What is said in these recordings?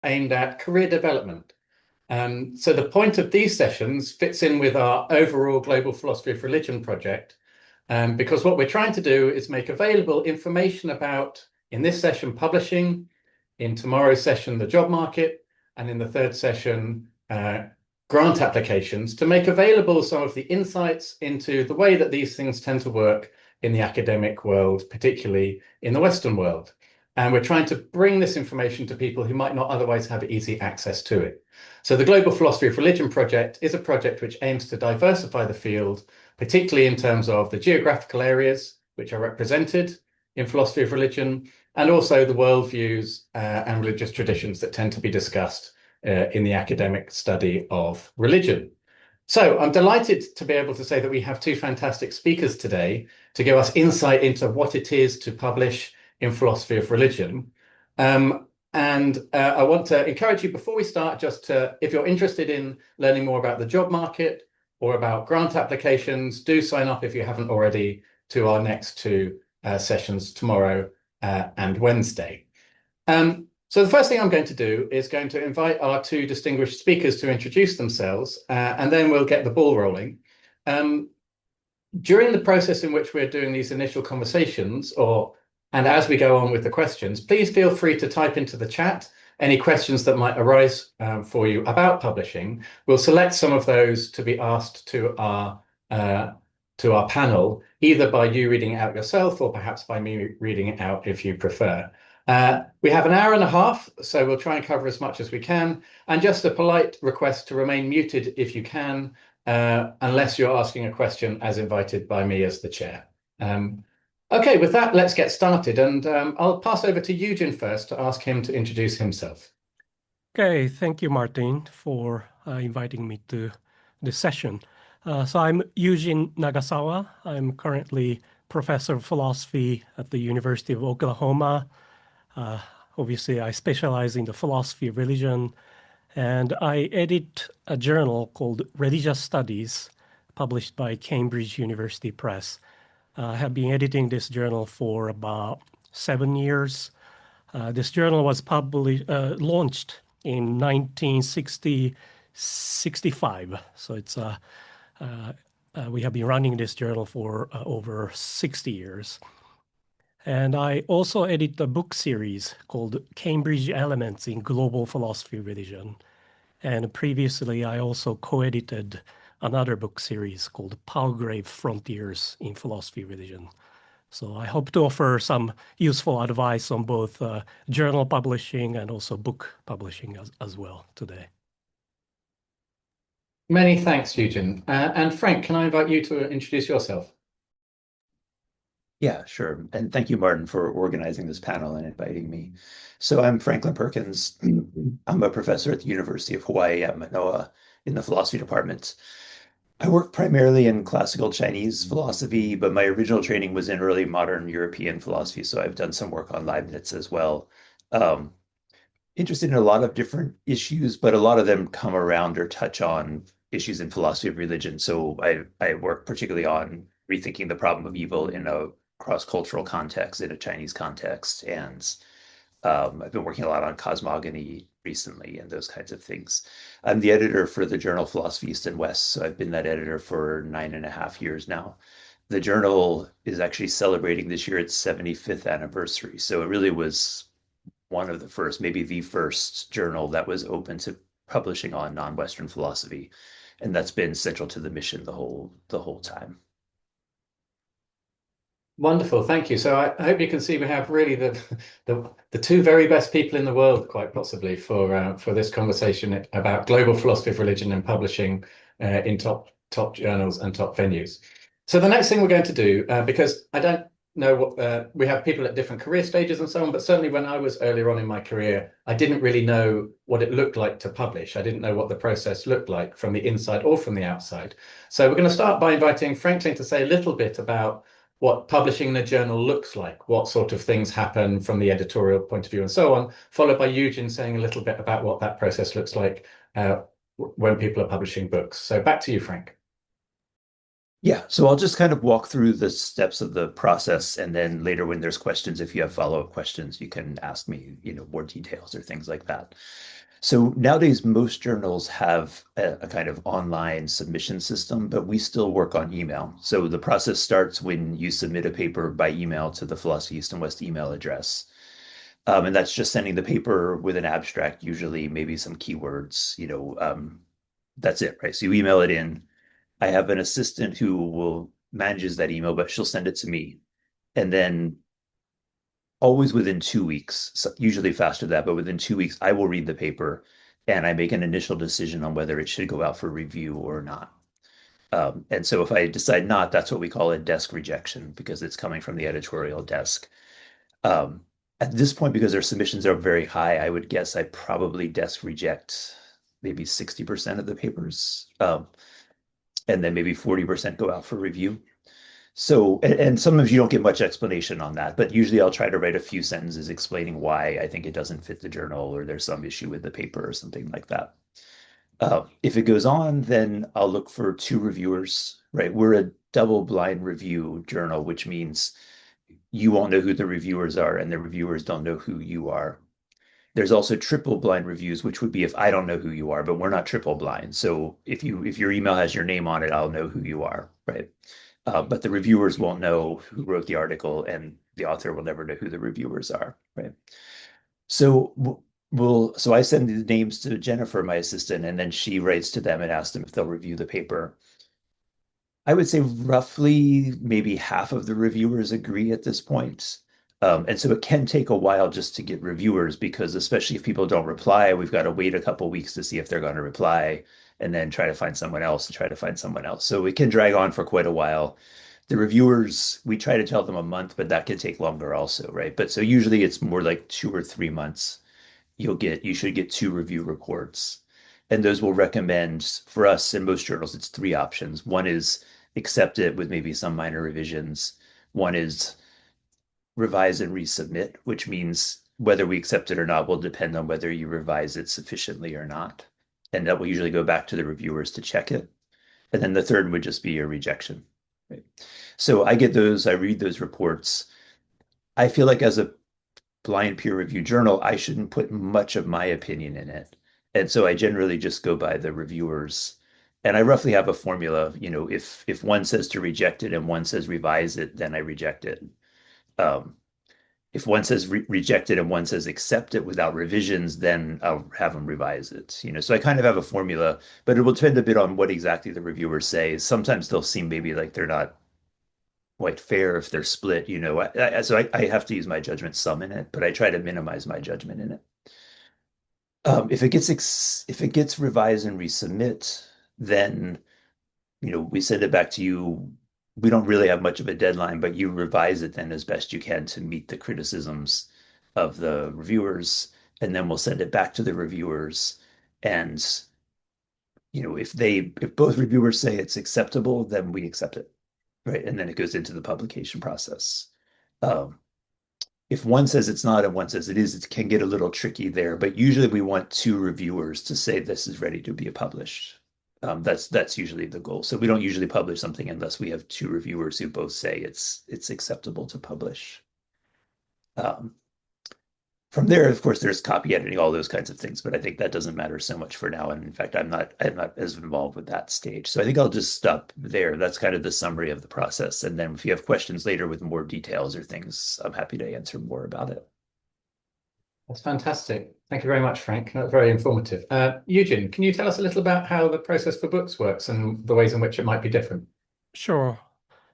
aimed at career development. So the point of these sessions fits in with our overall Global Philosophy of Religion project, because what we're trying to do is make available information about, in this session, publishing, in tomorrow's session, the job market, and in the third session, grant applications, to make available some of the insights into the way that these things tend to work in the academic world, particularly in the Western world. And we're trying to bring this information to people who might not otherwise have easy access to it. So the Global Philosophy of Religion project is a project which aims to diversify the field, particularly in terms of the geographical areas which are represented in philosophy of religion, and also the worldviews and religious traditions that tend to be discussed in the academic study of religion. So I'm delighted to be able to say that we have two fantastic speakers today to give us insight into what it is to publish in philosophy of religion. I want to encourage you, before we start, just to, if you're interested in learning more about the job market or about grant applications, do sign up if you haven't already to our next two sessions tomorrow and Wednesday. So the first thing I'm going to do is going to invite our two distinguished speakers to introduce themselves, and then we'll get the ball rolling. During the process in which we're doing these initial conversations, and as we go on with the questions, please feel free to type into the chat any questions that might arise for you about publishing. We'll select some of those to be asked to our panel, either by you reading it out yourself or perhaps by me reading it out if you prefer. We have an hour and a half, so we'll try and cover as much as we can. And just a polite request to remain muted if you can, unless you're asking a question as invited by me as the chair. Okay, with that, let's get started. And I'll pass over to Yujin first to ask him to introduce himself. Okay, thank you, Martin, for inviting me to this session. So I'm Yujin Nagasawa. I'm currently professor of philosophy at the University of Oklahoma. Obviously, I specialize in the philosophy of religion, and I edit a journal called Religious Studies, published by Cambridge University Press. I have been editing this journal for about 7 years. This journal was launched in 1965, so it's we have been running this journal for over 60 years. And I also edit a book series called Cambridge Elements in Global Philosophy of Religion. And previously, I also co-edited another book series called Palgrave Frontiers in Philosophy of Religion. So I hope to offer some useful advice on both journal publishing and also book publishing as well today. Many thanks, Yujin. And Frank, can I invite you to introduce yourself? Yeah, sure. And thank you, Martin, for organizing this panel and inviting me. So I'm Franklin Perkins. I'm a professor at the University of Hawaii at Manoa in the philosophy department. I work primarily in classical Chinese philosophy, but my original training was in early modern European philosophy, so I've done some work on Leibniz as well. Interested in a lot of different issues, but a lot of them come around or touch on issues in philosophy of religion. So I work particularly on rethinking the problem of evil in a cross-cultural context, in a Chinese context, and I've been working a lot on cosmogony recently and those kinds of things. I'm the editor for the journal Philosophy East and West, so I've been that editor for 9.5 years now. The journal is actually celebrating this year its 75th anniversary, so it really was one of the first, maybe the first journal that was open to publishing on non-Western philosophy, and that's been central to the mission the whole time. Wonderful, thank you. So I hope you can see we have really the two very best people in the world, quite possibly, for this conversation about global philosophy of religion and publishing in top journals and top venues. So the next thing we're going to do, because I don't know what we have people at different career stages and so on, but certainly when I was earlier on in my career, I didn't really know what it looked like to publish. I didn't know what the process looked like from the inside or from the outside. So we're going to start by inviting Franklin to say a little bit about what publishing in a journal looks like, what sort of things happen from the editorial point of view and so on, followed by Yujin saying a little bit about what that process looks like when people are publishing books. So back to you, Frank. Yeah, so I'll just kind of walk through the steps of the process, and then later when there's questions, if you have follow-up questions, you can ask me, more details or things like that. So nowadays, most journals have a kind of online submission system, but we still work on email. So the process starts when you submit a paper by email to the Philosophy East and West email address. And that's just sending the paper with an abstract, usually maybe some keywords, that's it, right? So you email it in. I have an assistant who will manages that email, but she'll send it to me. And then always within 2 weeks, so usually faster than that, but within 2 weeks, I will read the paper and I make an initial decision on whether it should go out for review or not. And so if I decide not, that's what we call a desk rejection because it's coming from the editorial desk. Um, at this point, because their submissions are very high, I would guess I probably desk reject maybe 60% of the papers. And then maybe 40% go out for review. So, and sometimes you don't get much explanation on that, but usually I'll try to write a few sentences explaining why I think it doesn't fit the journal or there's some issue with the paper or something like that. If it goes on, then I'll look for two reviewers, right? We're a double-blind review journal, which means you won't know who the reviewers are and the reviewers don't know who you are. There's also triple blind reviews, which would be if I don't know who you are, but we're not triple blind. So if your email has your name on it, I'll know who you are, right? But the reviewers won't know who wrote the article, and the author will never know who the reviewers are, right? So so I send the names to Jennifer, my assistant, and then she writes to them and asks them if they'll review the paper. I would say roughly maybe half of the reviewers agree at this point. And so it can take a while just to get reviewers because especially if people don't reply, we've got to wait a couple weeks to see if they're going to reply and then try to find someone else and try to find someone else. So it can drag on for quite a while. The reviewers, we try to tell them a month, but that can take longer also, right? But so usually it's more like 2 or 3 months. You should get two review reports. And those will recommend for us in most journals, it's three options. One is accept it with maybe some minor revisions. One is revise and resubmit, which means whether we accept it or not will depend on whether you revise it sufficiently or not. And that will usually go back to the reviewers to check it. And then the third would just be a rejection. Right? So I get those, I read those reports. I feel like as a blind peer review journal, I shouldn't put much of my opinion in it. And so I generally just go by the reviewers. And I roughly have a formula, if one says to reject it and one says revise it, then I reject it. Um, if one says reject it and one says accept it without revisions, then I'll have them revise it. So I kind of have a formula, but it will depend a bit on what exactly the reviewers say. Sometimes they'll seem maybe like they're not quite fair if they're split. So I have to use my judgment some in it, but I try to minimize my judgment in it. If it gets revised and resubmit, then we send it back to you. We don't really have much of a deadline, but you revise it then as best you can to meet the criticisms of the reviewers, and then we'll send it back to the reviewers. And if both reviewers say it's acceptable, then we accept it, right? And then it goes into the publication process. Um, if one says it's not and one says it is, it can get a little tricky there. But usually we want two reviewers to say this is ready to be published. That's usually the goal. So we don't usually publish something unless we have two reviewers who both say it's acceptable to publish. From there, of course, there's copy editing, all those kinds of things, but I think that doesn't matter so much for now. And in fact, I'm not as involved with that stage. So I think I'll just stop there. That's kind of the summary of the process. And then if you have questions later with more details or things, I'm happy to answer more about it. That's fantastic. Thank you very much, Frank. That's very informative. Yujin, can you tell us a little about how the process for books works and the ways in which it might be different? Sure.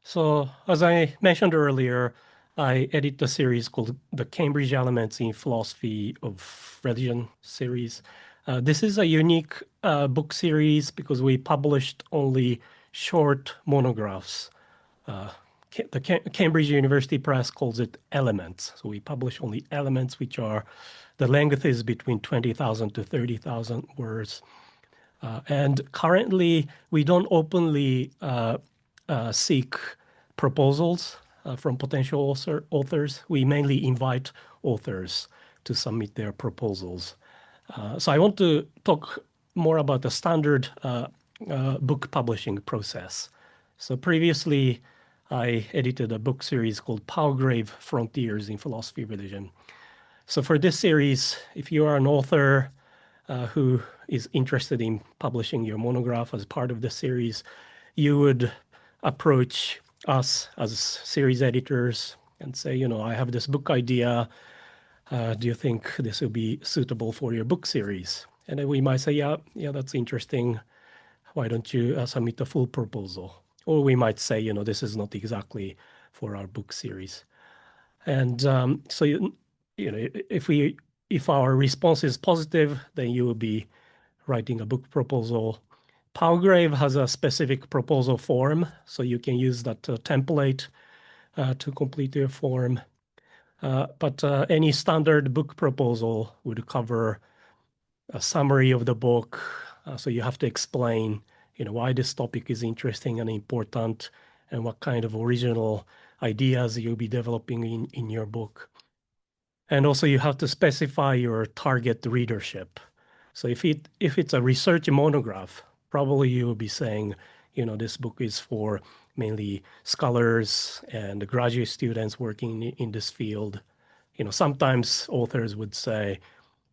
So as I mentioned earlier, I edit the series called the Cambridge Elements in Philosophy of Religion series. This is a unique book series because we published only short monographs. The Cambridge University Press calls it Elements. So we publish only Elements, which are, the length is between 20,000 to 30,000 words. And currently, we don't openly seek proposals from potential authors. We mainly invite authors to submit their proposals. So I want to talk more about the standard book publishing process. So previously, I edited a book series called Palgrave Frontiers in Philosophy of Religion. So for this series, if you are an author who is interested in publishing your monograph as part of the series, you would approach us as series editors and say, I have this book idea. Do you think this will be suitable for your book series? And then we might say, yeah, that's interesting. Why don't you submit a full proposal? Or we might say, this is not exactly for our book series. And so, if our response is positive, then you will be writing a book proposal. Palgrave has a specific proposal form, so you can use that template to complete your form. But any standard book proposal would cover a summary of the book. So you have to explain, why this topic is interesting and important, and what kind of original ideas you'll be developing in your book. And also you have to specify your target readership. So if it's a research monograph, probably you will be saying, this book is for mainly scholars and graduate students working in this field. Sometimes authors would say,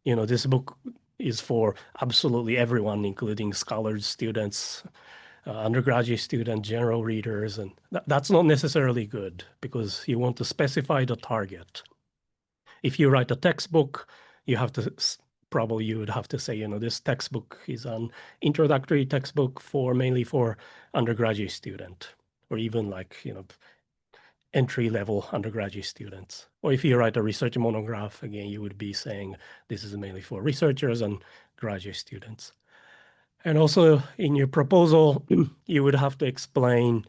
this book is for absolutely everyone, including scholars, students, undergraduate students, general readers. And that's not necessarily good because you want to specify the target. If you write a textbook, you would have to say, this textbook is an introductory textbook mainly for undergraduate student, or even entry-level undergraduate students. Or if you write a research monograph, again, you would be saying this is mainly for researchers and graduate students. And also in your proposal, you would have to explain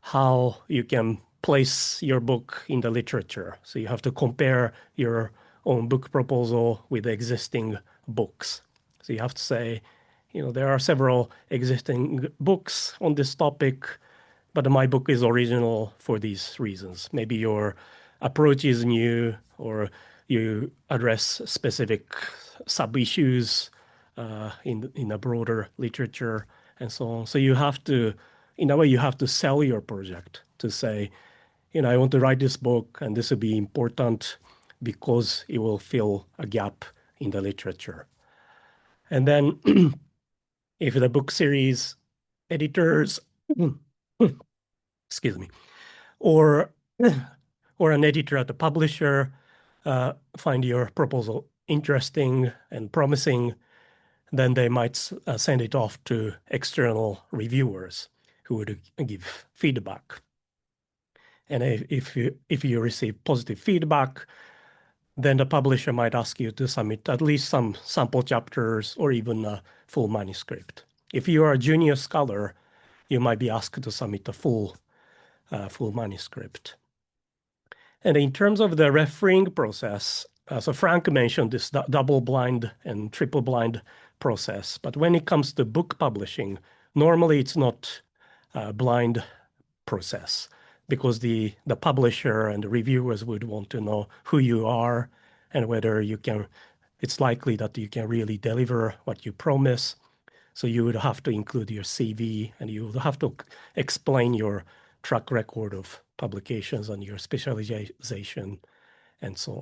how you can place your book in the literature. So you have to compare your own book proposal with existing books. So you have to say, there are several existing books on this topic, but my book is original for these reasons. Maybe your approach is new, or you address specific sub-issues in a broader literature and so on. So you have to, in a way, you have to sell your project to say, I want to write this book and this will be important because it will fill a gap in the literature. And then if the book series editors, excuse me, or an editor at the publisher find your proposal interesting and promising, then they might send it off to external reviewers who would give feedback. And if you receive positive feedback, then the publisher might ask you to submit at least some sample chapters or even a full manuscript. If you are a junior scholar, you might be asked to submit a full manuscript. And in terms of the refereeing process, so Frank mentioned this double-blind and triple-blind process. But when it comes to book publishing, normally it's not a blind process because the publisher and the reviewers would want to know who you are and whether it's likely that you can really deliver what you promise. So you would have to include your CV and you would have to explain your track record of publications and your specialization and so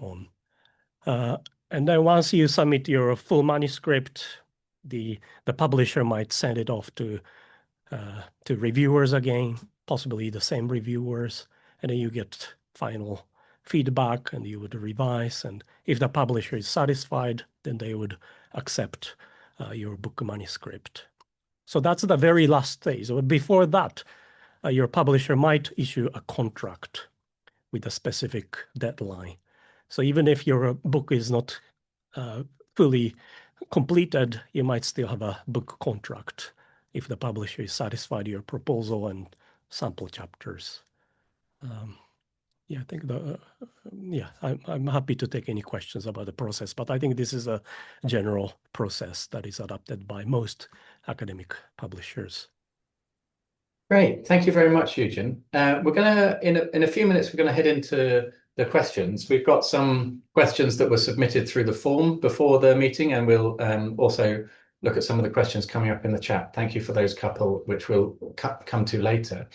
on. And then once you submit your full manuscript, the publisher might send it off to reviewers again, possibly the same reviewers, and then you get final feedback and you would revise. And if the publisher is satisfied, then they would accept your book manuscript. So that's the very last stage. But before that, your publisher might issue a contract with a specific deadline. So even if your book is not fully completed, you might still have a book contract if the publisher is satisfied with your proposal and sample chapters. I think I'm happy to take any questions about the process, but I think this is a general process that is adopted by most academic publishers. Great, thank you very much, Yujin. We're gonna, in a few minutes, we're gonna head into the questions. We've got some questions that were submitted through the form before the meeting, and we'll also look at some of the questions coming up in the chat. Thank you for those couple, which we'll come to later.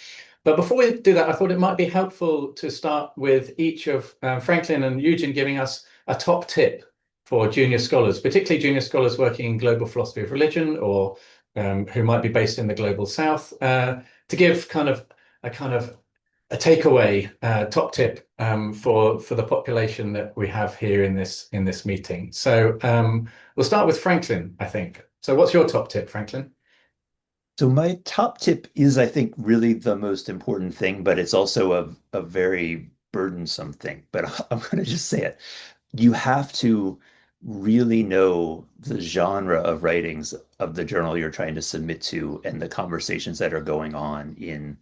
But before we do that, I thought it might be helpful to start with each of Franklin and Yujin giving us a top tip for junior scholars, particularly junior scholars working in global philosophy of religion or who might be based in the global south, to give a takeaway top tip for the population that we have here in this meeting. So we'll start with Franklin, I think. So what's your top tip, Franklin? So my top tip is, I think, really the most important thing, but it's also a very burdensome thing. But I'm going to just say it. You have to really know the genre of writings of the journal you're trying to submit to and the conversations that are going on in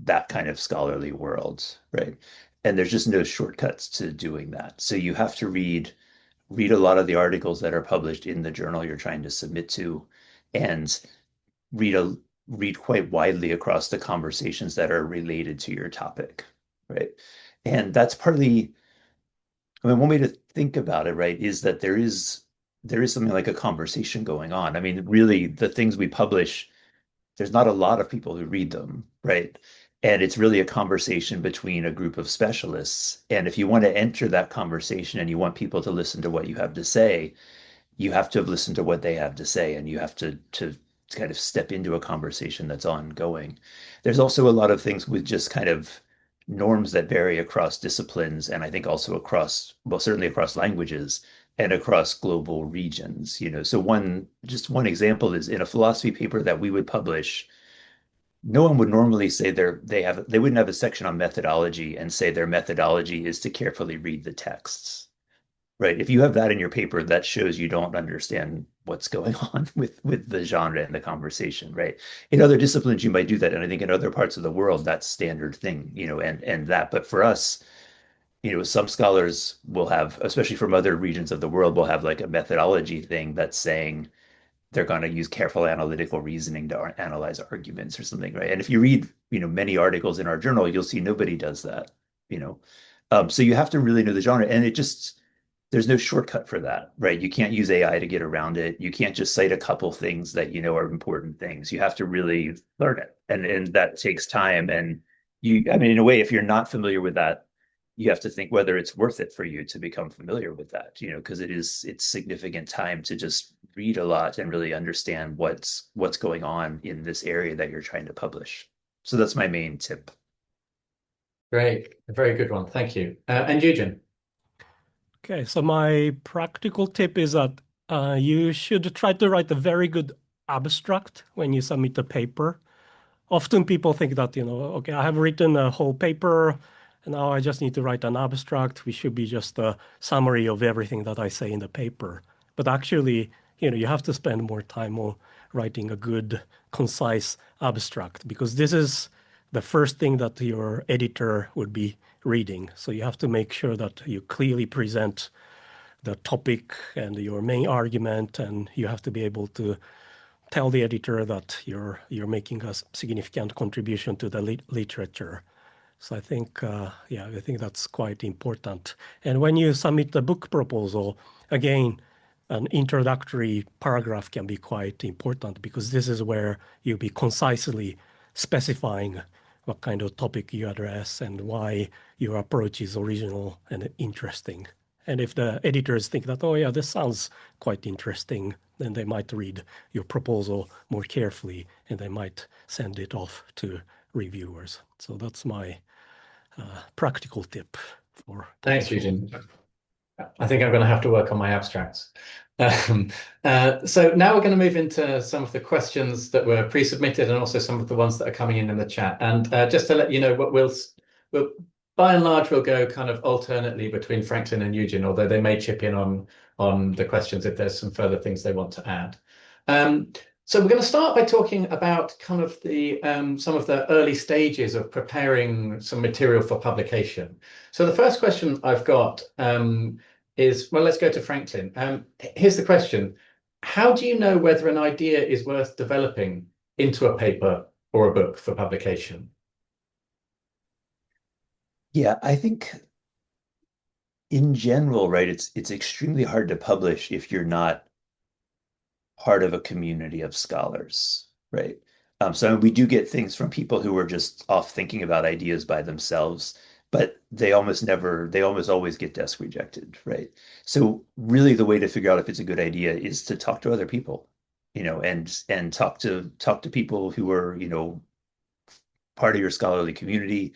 that kind of scholarly world, right? And there's just no shortcuts to doing that. So you have to read a lot of the articles that are published in the journal you're trying to submit to, and read quite widely across the conversations that are related to your topic, right? And that's partly, I mean, one way to think about it, right, is that there is something like a conversation going on. I mean, really, the things we publish, there's not a lot of people who read them, right? And it's really a conversation between a group of specialists. And if you want to enter that conversation and you want people to listen to what you have to say, you have to have listened to what they have to say, and you have to kind of step into a conversation that's ongoing. There's also a lot of things with just kind of norms that vary across disciplines, and I think also across, well, certainly across languages and across global regions. So one example is in a philosophy paper that we would publish, no one would normally say they wouldn't have a section on methodology and say their methodology is to carefully read the texts. Right. If you have that in your paper, that shows you don't understand what's going on with the genre and the conversation, right? In other disciplines, you might do that. And I think in other parts of the world, that's standard thing, and that. But for us, some scholars will have, especially from other regions of the world, will have like a methodology thing that's saying they're going to use careful analytical reasoning to analyze arguments or something, right? And if you read, many articles in our journal, you'll see nobody does that, you know. So you have to really know the genre, and there's no shortcut for that, right? You can't use AI to get around it. You can't just cite a couple things that are important things. You have to really learn it, and that takes time. And I mean, in a way, if you're not familiar with that, you have to think whether it's worth it for you to become familiar with that, because it's significant time to just read a lot and really understand what's going on in this area that you're trying to publish. So that's my main tip. Great, a very good one. Thank you. And Yujin. Okay, so my practical tip is that you should try to write a very good abstract when you submit a paper. Often people think that, okay, I have written a whole paper, and now I just need to write an abstract, which should be just a summary of everything that I say in the paper. But actually, you have to spend more time on writing a good, concise abstract, because this is the first thing that your editor would be reading. So you have to make sure that you clearly present the topic and your main argument, and you have to be able to tell the editor that you're making a significant contribution to the literature. So I think, I think that's quite important. And when you submit the book proposal, again, an introductory paragraph can be quite important, because this is where you'll be concisely specifying what kind of topic you address and why your approach is original and interesting. And if the editors think that, oh yeah, this sounds quite interesting, then they might read your proposal more carefully, and they might send it off to reviewers. So that's my practical tip for. Thanks, Yujin. I think I'm going to have to work on my abstracts. So now we're going to move into some of the questions that were pre-submitted and also some of the ones that are coming in the chat. And just to let you know, what we'll by and large, we'll go kind of alternately between Franklin and Yujin, although they may chip in on the questions if there's some further things they want to add. So we're going to start by talking about kind of the some of the early stages of preparing some material for publication. So the first question I've got is, well, let's go to Franklin. Here's the question. How do you know whether an idea is worth developing into a paper or a book for publication? Yeah, I think in general, right, it's extremely hard to publish if you're not part of a community of scholars, right? So we do get things from people who are just off thinking about ideas by themselves, but they almost always get desk rejected, right? So really the way to figure out if it's a good idea is to talk to other people, and talk to people who are, part of your scholarly community,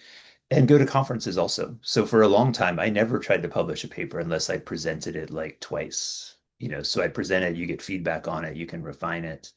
and go to conferences also. So for a long time, I never tried to publish a paper unless I presented it like twice. So I present it, you get feedback on it, you can refine it.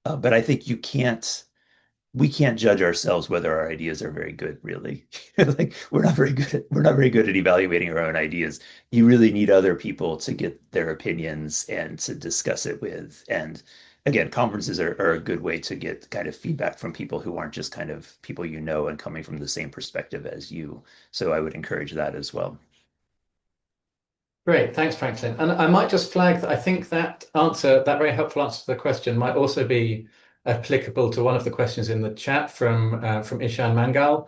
But I think we can't judge ourselves whether our ideas are very good, really. Like we're not very good at evaluating our own ideas. You really need other people to get their opinions and to discuss it with. And again, conferences are a good way to get kind of feedback from people who aren't just kind of people and coming from the same perspective as you. So I would encourage that as well. Great, thanks, Franklin. And I might just flag that I think that very helpful answer to the question might also be applicable to one of the questions in the chat from Ishan Mangal,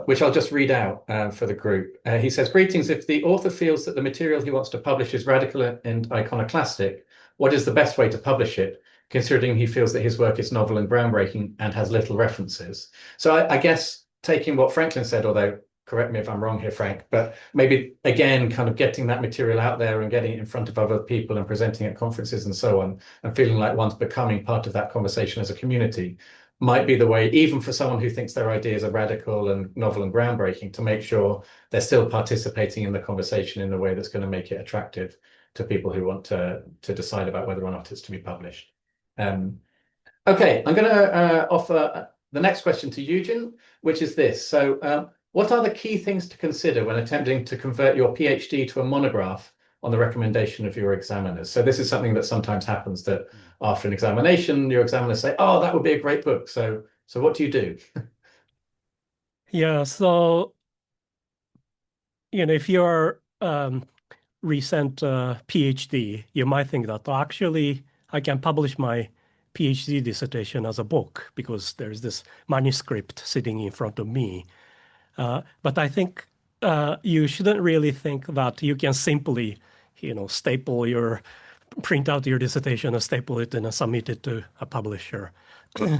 which I'll just read out for the group. He says, greetings, if the author feels that the material he wants to publish is radical and iconoclastic, what is the best way to publish it, considering he feels that his work is novel and groundbreaking and has little references? So I guess taking what Franklin said, although correct me if I'm wrong here, Frank, but maybe again, kind of getting that material out there and getting it in front of other people and presenting at conferences and so on, and feeling like one's becoming part of that conversation as a community might be the way, even for someone who thinks their ideas are radical and novel and groundbreaking, to make sure they're still participating in the conversation in a way that's going to make it attractive to people who want to decide about whether or not it's to be published. Okay, I'm going to offer the next question to Yujin, which is this. So what are the key things to consider when attempting to convert your PhD to a monograph on the recommendation of your examiners? So this is something that sometimes happens, that after an examination, your examiners say, oh, that would be a great book. So what do you do? Yeah, so, if you're recent PhD, you might think that actually I can publish my PhD dissertation as a book because there's this manuscript sitting in front of me. But I think you shouldn't really think that you can simply, print out your dissertation and staple it and submit it to a publisher,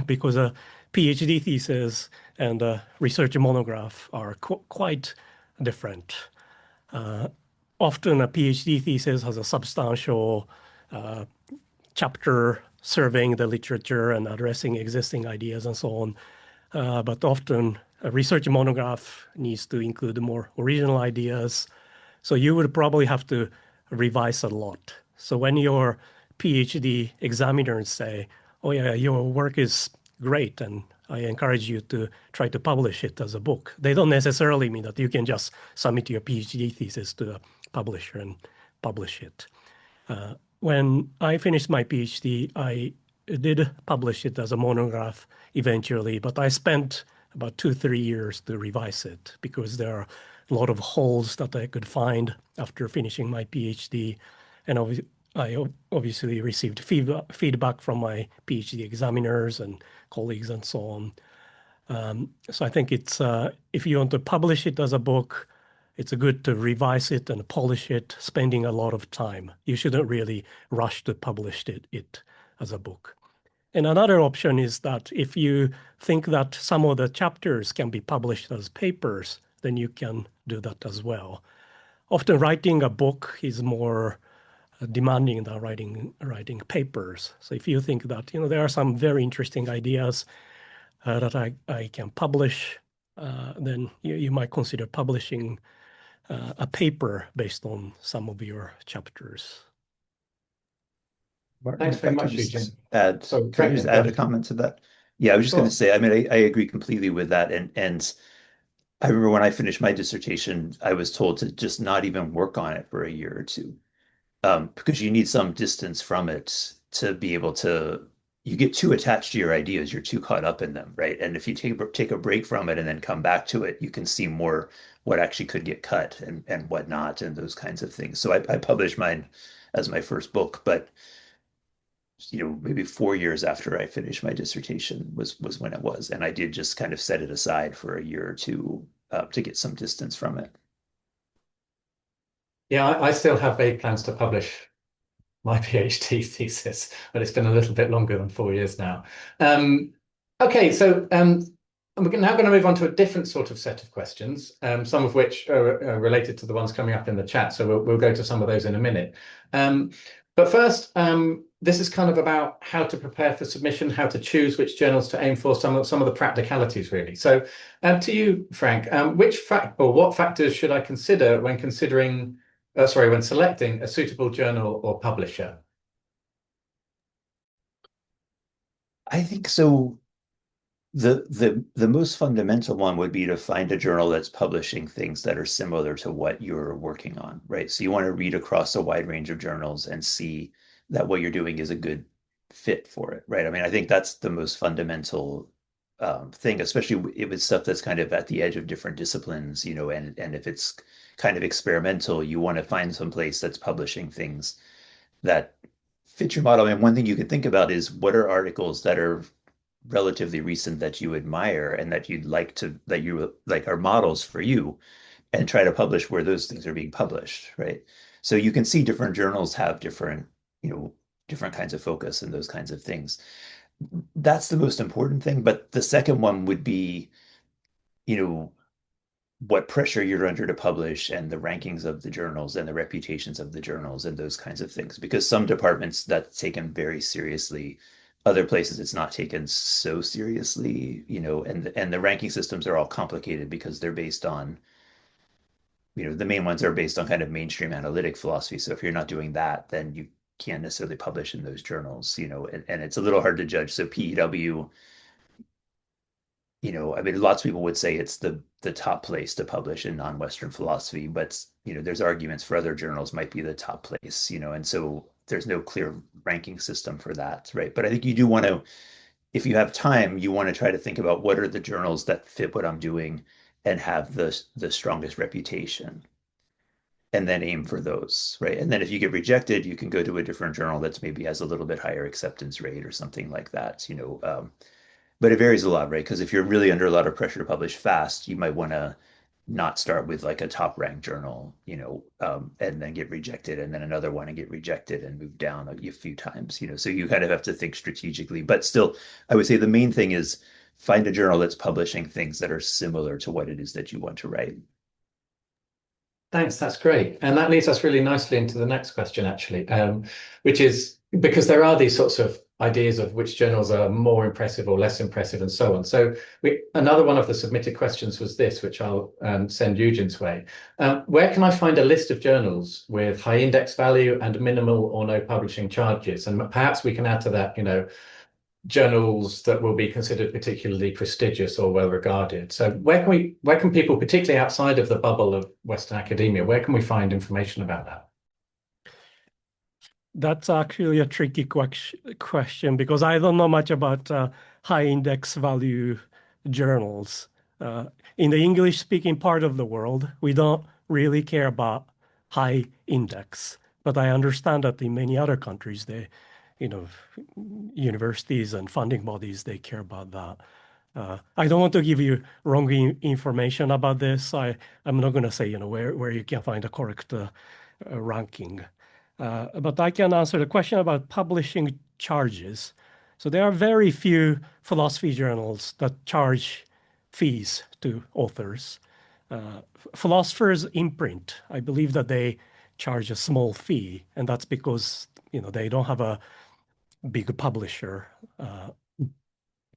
because a PhD thesis and a research monograph are quite different. Often a PhD thesis has a substantial chapter surveying the literature and addressing existing ideas and so on. But often a research monograph needs to include more original ideas. So you would probably have to revise a lot. So when your PhD examiners say, oh yeah, your work is great and I encourage you to try to publish it as a book, they don't necessarily mean that you can just submit your PhD thesis to a publisher and publish it. When I finished my PhD, I did publish it as a monograph eventually, but I spent about 2-3 years to revise it because there are a lot of holes that I could find after finishing my PhD. And I obviously received feedback from my PhD examiners and colleagues and so on. So I think it's if you want to publish it as a book, it's good to revise it and polish it, spending a lot of time. You shouldn't really rush to publish it as a book. And another option is that if you think that some of the chapters can be published as papers, then you can do that as well. Often writing a book is more demanding than writing papers. So if you think that there are some very interesting ideas that I can publish, then you might consider publishing a paper based on some of your chapters. Martin, Thanks very if I much, could just Yujin. add, So, can I just add a comment to that? Yeah, I was just going to say, I mean, I agree completely with that. And I remember when I finished my dissertation, I was told to just not even work on it for a year or two, because you need some distance from it to be able to, you get too attached to your ideas, you're too caught up in them, right? And if you take a break from it and then come back to it, you can see more what actually could get cut and what not, and those kinds of things. So I published mine as my first book, but maybe 4 years after I finished my dissertation was when it was. And I did just kind of set it aside for a year or two to get some distance from it. Yeah, I still have vague plans to publish my PhD thesis, but it's been a little bit longer than 4 years now. Okay, so we're now going to move on to a different sort of set of questions, some of which are related to the ones coming up in the chat. So we'll go to some of those in a minute. But first, this is kind of about how to prepare for submission, how to choose which journals to aim for, some of the practicalities, really. So to you, Frank, what factors should I consider when when selecting a suitable journal or publisher? I think so. The most fundamental one would be to find a journal that's publishing things that are similar to what you're working on, right? So you want to read across a wide range of journals and see that what you're doing is a good fit for it, right? I mean, I think that's the most fundamental thing, especially with stuff that's kind of at the edge of different disciplines, and if it's kind of experimental, you want to find some place that's publishing things that fit your model. And one thing you could think about is what are articles that are relatively recent that you admire and that you like are models for you, and try to publish where those things are being published, right? So you can see different journals have different kinds of focus and those kinds of things. That's the most important thing. But the second one would be, what pressure you're under to publish and the rankings of the journals and the reputations of the journals and those kinds of things. Because some departments that's taken very seriously, other places it's not taken so seriously, and the ranking systems are all complicated because they're based on, the main ones are based on kind of mainstream analytic philosophy. So if you're not doing that, then you can't necessarily publish in those journals, and it's a little hard to judge. So PEW, I mean, lots of people would say it's the top place to publish in non-Western philosophy, but there's arguments for other journals might be the top place, and so there's no clear ranking system for that, right? But I think you do want to, if you have time, you want to try to think about what are the journals that fit what I'm doing and have the strongest reputation, and then aim for those, right? And then if you get rejected, you can go to a different journal that's maybe has a little bit higher acceptance rate or something like that, but it varies a lot, right? Because if you're really under a lot of pressure to publish fast, you might want to not start with like a top ranked journal, and then get rejected, and then another one and get rejected and move down a few times, So you kind of have to think strategically. But still, I would say the main thing is find a journal that's publishing things that are similar to what it is that you want to write. Thanks, that's great. And that leads us really nicely into the next question, actually, which is because there are these sorts of ideas of which journals are more impressive or less impressive and so on. So another one of the submitted questions was this, which I'll send Yujin's way. Where can I find a list of journals with high index value and minimal or no publishing charges? And perhaps we can add to that, journals that will be considered particularly prestigious or well regarded. So where can people, particularly outside of the bubble of Western academia, where can we find information about that? That's actually a tricky question because I don't know much about high index value journals. In the English speaking part of the world, we don't really care about high index, but I understand that in many other countries, universities and funding bodies, they care about that. I don't want to give you wrong information about this. I'm not going to say, where you can find a correct ranking. But I can answer the question about publishing charges. So there are very few philosophy journals that charge fees to authors. Philosophers Imprint, I believe that they charge a small fee, and that's because they don't have a big publisher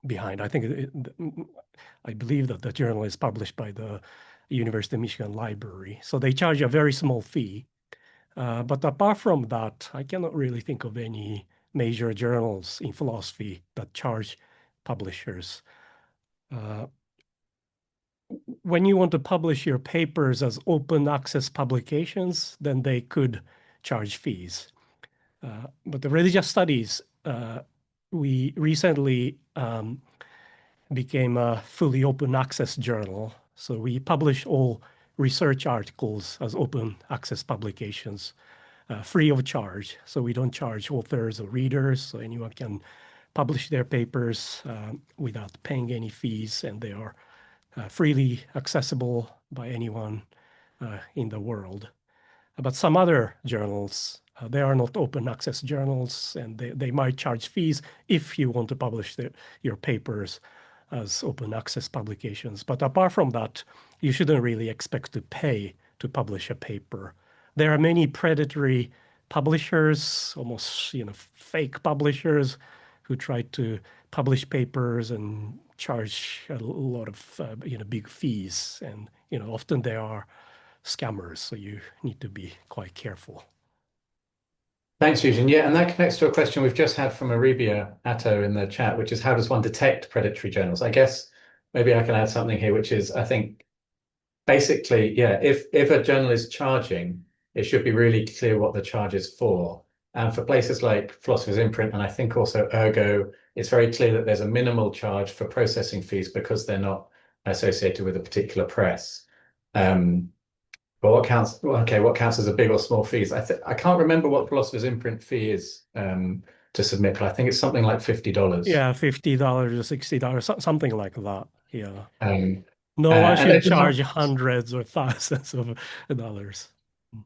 behind. I believe that the journal is published by the University of Michigan Library, so they charge a very small fee. But apart from that, I cannot really think of any major journals in philosophy that charge publishers. When you want to publish your papers as open access publications, then they could charge fees. But the religious studies, we recently became a fully open access journal. So we publish all research articles as open access publications, free of charge. So we don't charge authors or readers, so anyone can publish their papers without paying any fees, and they are freely accessible by anyone in the world. But some other journals, they are not open access journals, and they might charge fees if you want to publish your papers as open access publications. But apart from that, you shouldn't really expect to pay to publish a paper. There are many predatory publishers, almost fake publishers, who try to publish papers and charge a lot of big fees, and often they are scammers, so you need to be quite careful. Thanks, Yujin. Yeah, and that connects to a question we've just had from Aribia Atto in the chat, which is how does one detect predatory journals? I guess maybe I can add something here, which is I think basically, yeah, if a journal is charging, it should be really clear what the charge is for. And for places like Philosopher's Imprint, and I think also Ergo, it's very clear that there's a minimal charge for processing fees because they're not associated with a particular press. But what counts? Okay, what counts as a big or small fees? I can't remember what Philosopher's Imprint fee is to submit, but I think it's something like $50. Yeah, $50 or $60, something like that. Yeah. Um, No one and should charge hundreds or thousands of dollars.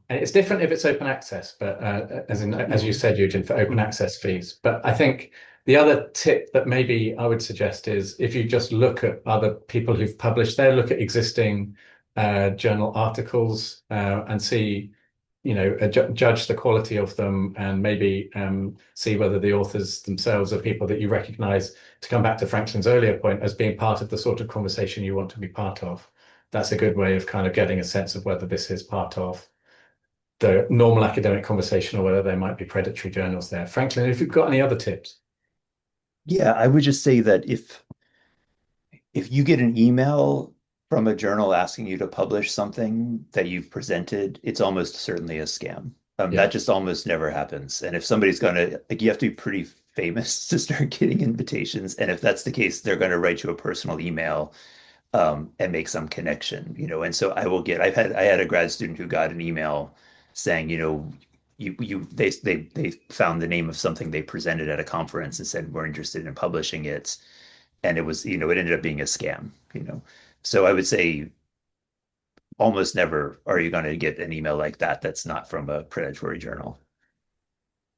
And it's different if it's open access, but as you said, Yujin, for open access fees. But I think the other tip that maybe I would suggest is if you just look at other people who've published there, look at existing journal articles and see, judge the quality of them, and maybe see whether the authors themselves are people that you recognize, to come back to Franklin's earlier point, as being part of the sort of conversation you want to be part of. That's a good way of kind of getting a sense of whether this is part of the normal academic conversation or whether there might be predatory journals there. Franklin, if you've got any other tips. Yeah, I would just say that if you get an email from a journal asking you to publish something that you've presented, it's almost certainly a scam. That just almost never happens. And if somebody's gonna, you have to be pretty famous to start getting invitations. And if that's the case, they're going to write you a personal email and make some connection, And so I had a grad student who got an email saying, they found the name of something they presented at a conference and said we're interested in publishing it, and it was, it ended up being a scam, So I would say almost never are you going to get an email like that that's not from a predatory journal.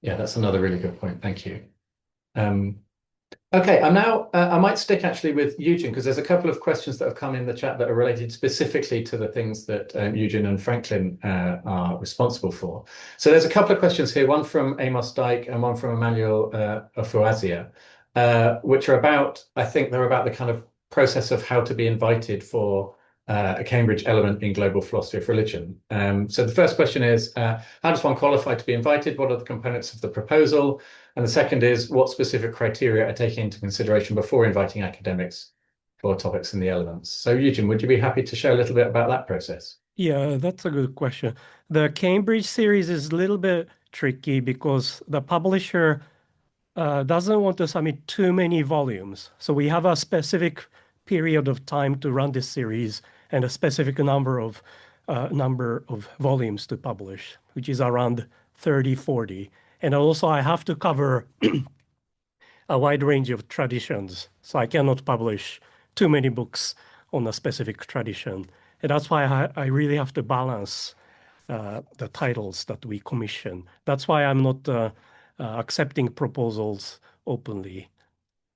Yeah, that's another really good point. Thank you. Okay, I might stick actually with Yujin, because there's a couple of questions that have come in the chat that are related specifically to the things that Yujin and Franklin are responsible for. So there's a couple of questions here, one from Amos Dyke and one from Emmanuel Ofuazia, which are about, I think they're about the kind of process of how to be invited for a Cambridge element in global philosophy of religion. So the first question is, how does one qualify to be invited? What are the components of the proposal? And the second is, what specific criteria are taken into consideration before inviting academics for topics in the elements? So Yujin, would you be happy to share a little bit about that process? Yeah, that's a good question. The Cambridge series is a little bit tricky because the publisher doesn't want to submit too many volumes. So we have a specific period of time to run this series and a specific number of volumes to publish, which is around 30, 40. And also I have to cover a wide range of traditions. So I cannot publish too many books on a specific tradition. And that's why I really have to balance the titles that we commission. That's why I'm not accepting proposals openly.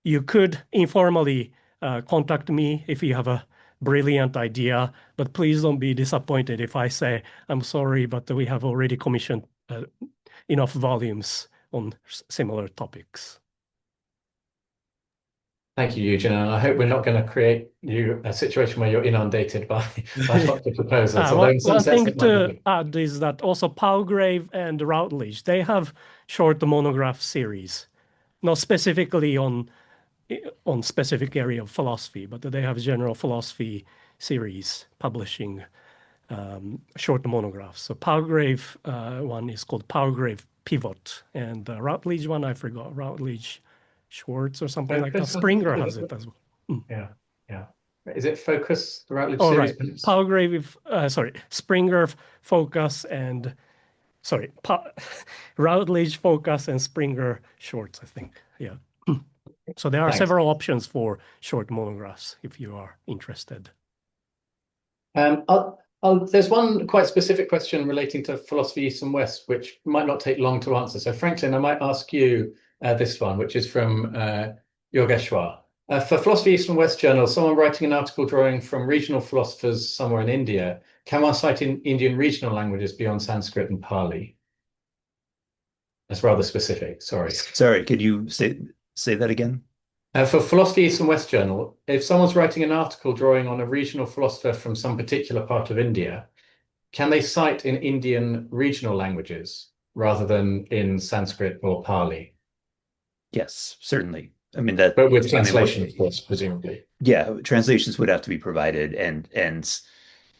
You could informally contact me if you have a brilliant idea, but please don't be disappointed if I say, I'm sorry, but we have already commissioned enough volumes on similar topics. Thank you, Yujin, and I hope we're not going to create you a situation where you're inundated by lots of proposals. One thing to add is that also Palgrave and Routledge, they have short monograph series, not specifically on specific area of philosophy, but they have general philosophy series publishing short monographs. So Palgrave one is called Palgrave Pivot, and Routledge one, I forgot, Routledge Schwartz or something like that. Springer has it as well. Yeah. Is it Focus, the Routledge series? Right. Palgrave, Springer, Focus, and Routledge, Focus, and Springer Schwartz, I think. Yeah. So there are several options for short monographs if you are interested. There's one quite specific question relating to philosophy East and West, which might not take long to answer. So Franklin, I might ask you this one, which is from Yogeshwar. For Philosophy East and West Journal, someone writing an article drawing from regional philosophers somewhere in India, can one cite in Indian regional languages beyond Sanskrit and Pali? That's rather specific, sorry. Sorry, could you say that again? For Philosophy East and West Journal, if someone's writing an article drawing on a regional philosopher from some particular part of India, can they cite in Indian regional languages rather than in Sanskrit or Pali? Yes, certainly. I mean that, but with translation, of course, presumably. Yeah, translations would have to be provided, and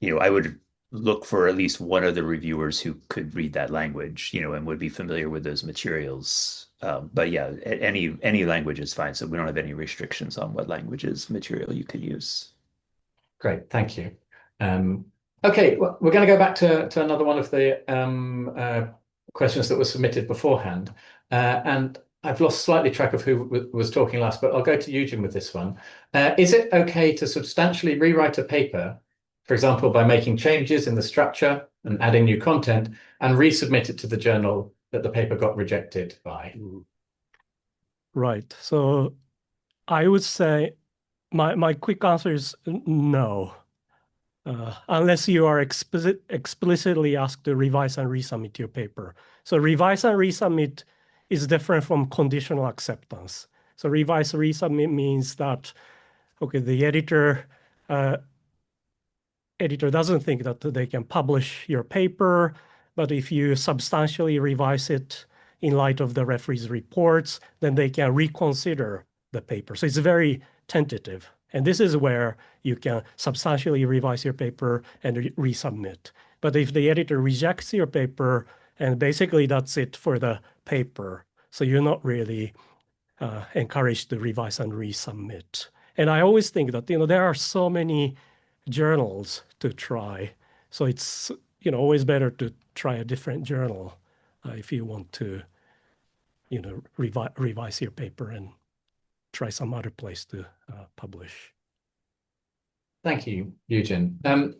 I would look for at least one of the reviewers who could read that language, and would be familiar with those materials. But yeah, any language is fine. So we don't have any restrictions on what languages material you could use. Great, thank you. Okay, well, we're going to go back to another one of the questions that were submitted beforehand, and I've lost slightly track of who was talking last, but I'll go to Yujin with this one. Is it okay to substantially rewrite a paper, for example, by making changes in the structure and adding new content, and resubmit it to the journal that the paper got rejected by? Right. So I would say my quick answer is no. Unless you are explicitly asked to revise and resubmit your paper. So revise and resubmit is different from conditional acceptance. So revise and resubmit means that, okay, the editor doesn't think that they can publish your paper, but if you substantially revise it in light of the referee's reports, then they can reconsider the paper. So it's very tentative. And this is where you can substantially revise your paper and resubmit. But if the editor rejects your paper, and basically that's it for the paper, so you're not really encouraged to revise and resubmit. And I always think that, there are so many journals to try. So it's, always better to try a different journal if you want to, revise your paper and try some other place to publish. Thank you, Yujin.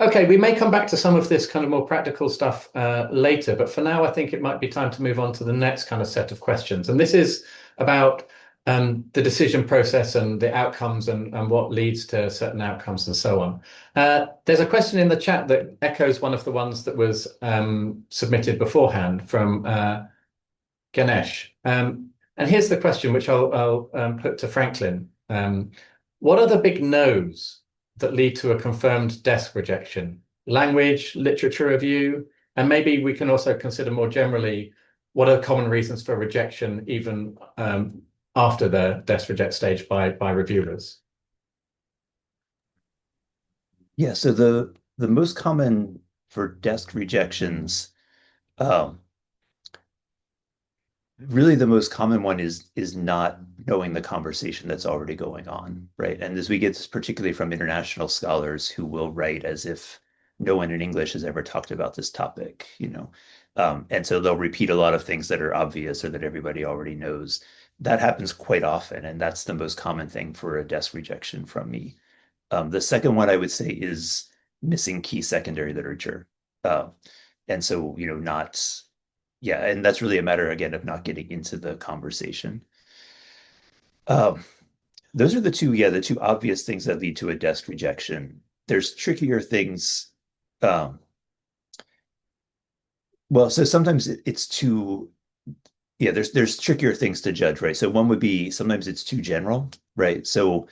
Okay, we may come back to some of this kind of more practical stuff later, but for now, I think it might be time to move on to the next kind of set of questions. And this is about the decision process and the outcomes and what leads to certain outcomes and so on. There's a question in the chat that echoes one of the ones that was submitted beforehand from Ganesh. And here's the question, which I'll put to Franklin. What are the big no's that lead to a confirmed desk rejection? Language, literature review, and maybe we can also consider more generally, what are common reasons for rejection even after the desk reject stage by reviewers? Yeah, so the most common for desk rejections, really the most common one is not knowing the conversation that's already going on, right? And as we get this particularly from international scholars who will write as if no one in English has ever talked about this topic, and so they'll repeat a lot of things that are obvious or that everybody already knows. That happens quite often, and that's the most common thing for a desk rejection from me. The second one I would say is missing key secondary literature. And so, yeah, and that's really a matter, again, of not getting into the conversation. Those are the two obvious things that lead to a desk rejection. There's trickier things. Well, so sometimes it's too, there's trickier things to judge, right? So one would be sometimes it's too general, right? So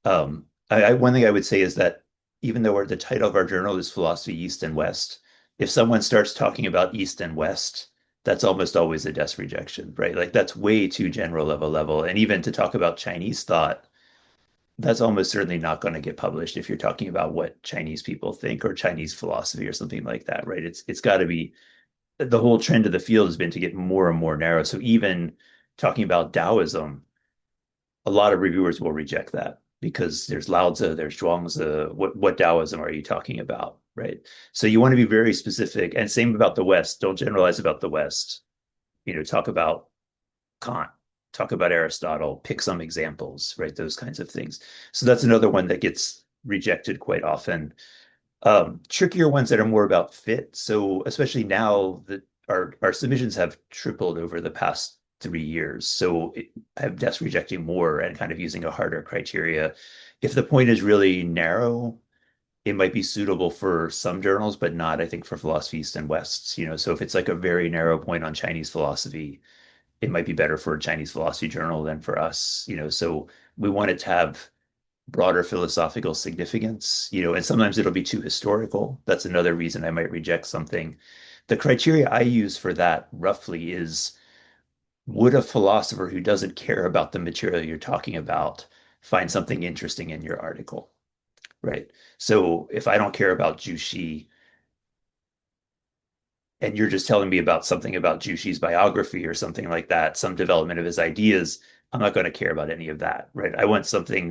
one thing I would say is that even though the title of our journal is Philosophy East and West, if someone starts talking about East and West, that's almost always a desk rejection, right? Like that's way too general of a level. And even to talk about Chinese thought, that's almost certainly not going to get published if you're talking about what Chinese people think or Chinese philosophy or something like that, right? It's got to be, the whole trend of the field has been to get more and more narrow. So even talking about Taoism, a lot of reviewers will reject that because there's Lao Tzu, there's Zhuangzi. What Taoism are you talking about, right? So you want to be very specific. And same about the West. Don't generalize about the West. Talk about Kant, talk about Aristotle, pick some examples, right? Those kinds of things. So that's another one that gets rejected quite often. Trickier ones that are more about fit. So especially now that our submissions have tripled over the past 3 years. So I'm just rejecting more and kind of using a harder criteria. If the point is really narrow, it might be suitable for some journals, but not, I think, for philosophy East and West. So if it's like a very narrow point on Chinese philosophy, it might be better for a Chinese philosophy journal than for us. So we want it to have broader philosophical significance, and sometimes it'll be too historical. That's another reason I might reject something. The criteria I use for that roughly is, would a philosopher who doesn't care about the material you're talking about find something interesting in your article, right? So if I don't care about Jushi and you're just telling me about something about Jushi's biography or something like that, some development of his ideas, I'm not going to care about any of that, right? I want something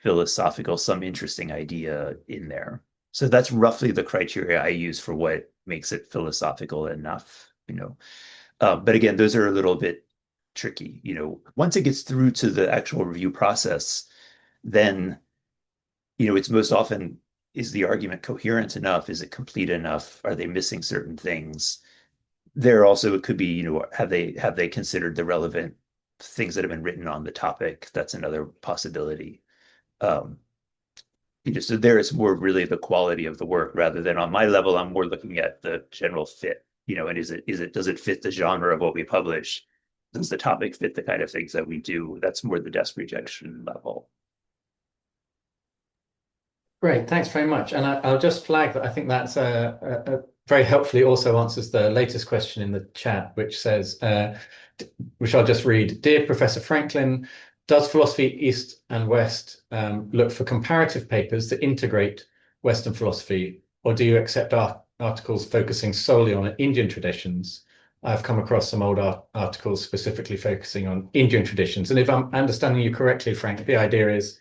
philosophical, some interesting idea in there. So that's roughly the criteria I use for what makes it philosophical enough. But again, those are a little bit tricky. Once it gets through to the actual review process, then it's most often, is the argument coherent enough? Is it complete enough? Are they missing certain things? There also, it could be, have they considered the relevant things that have been written on the topic? That's another possibility. Um, so there is more really the quality of the work rather than on my level. I'm more looking at the general fit, and does it fit the genre of what we publish? Does the topic fit the kind of things that we do? That's more the desk rejection level. Great, thanks very much. And I'll just flag that I think that's very helpfully also answers the latest question in the chat, which says, which I'll just read. Dear Professor Franklin, does philosophy East and West look for comparative papers that integrate Western philosophy, or do you accept articles focusing solely on Indian traditions? I've come across some old articles specifically focusing on Indian traditions. And if I'm understanding you correctly, Frank, the idea is,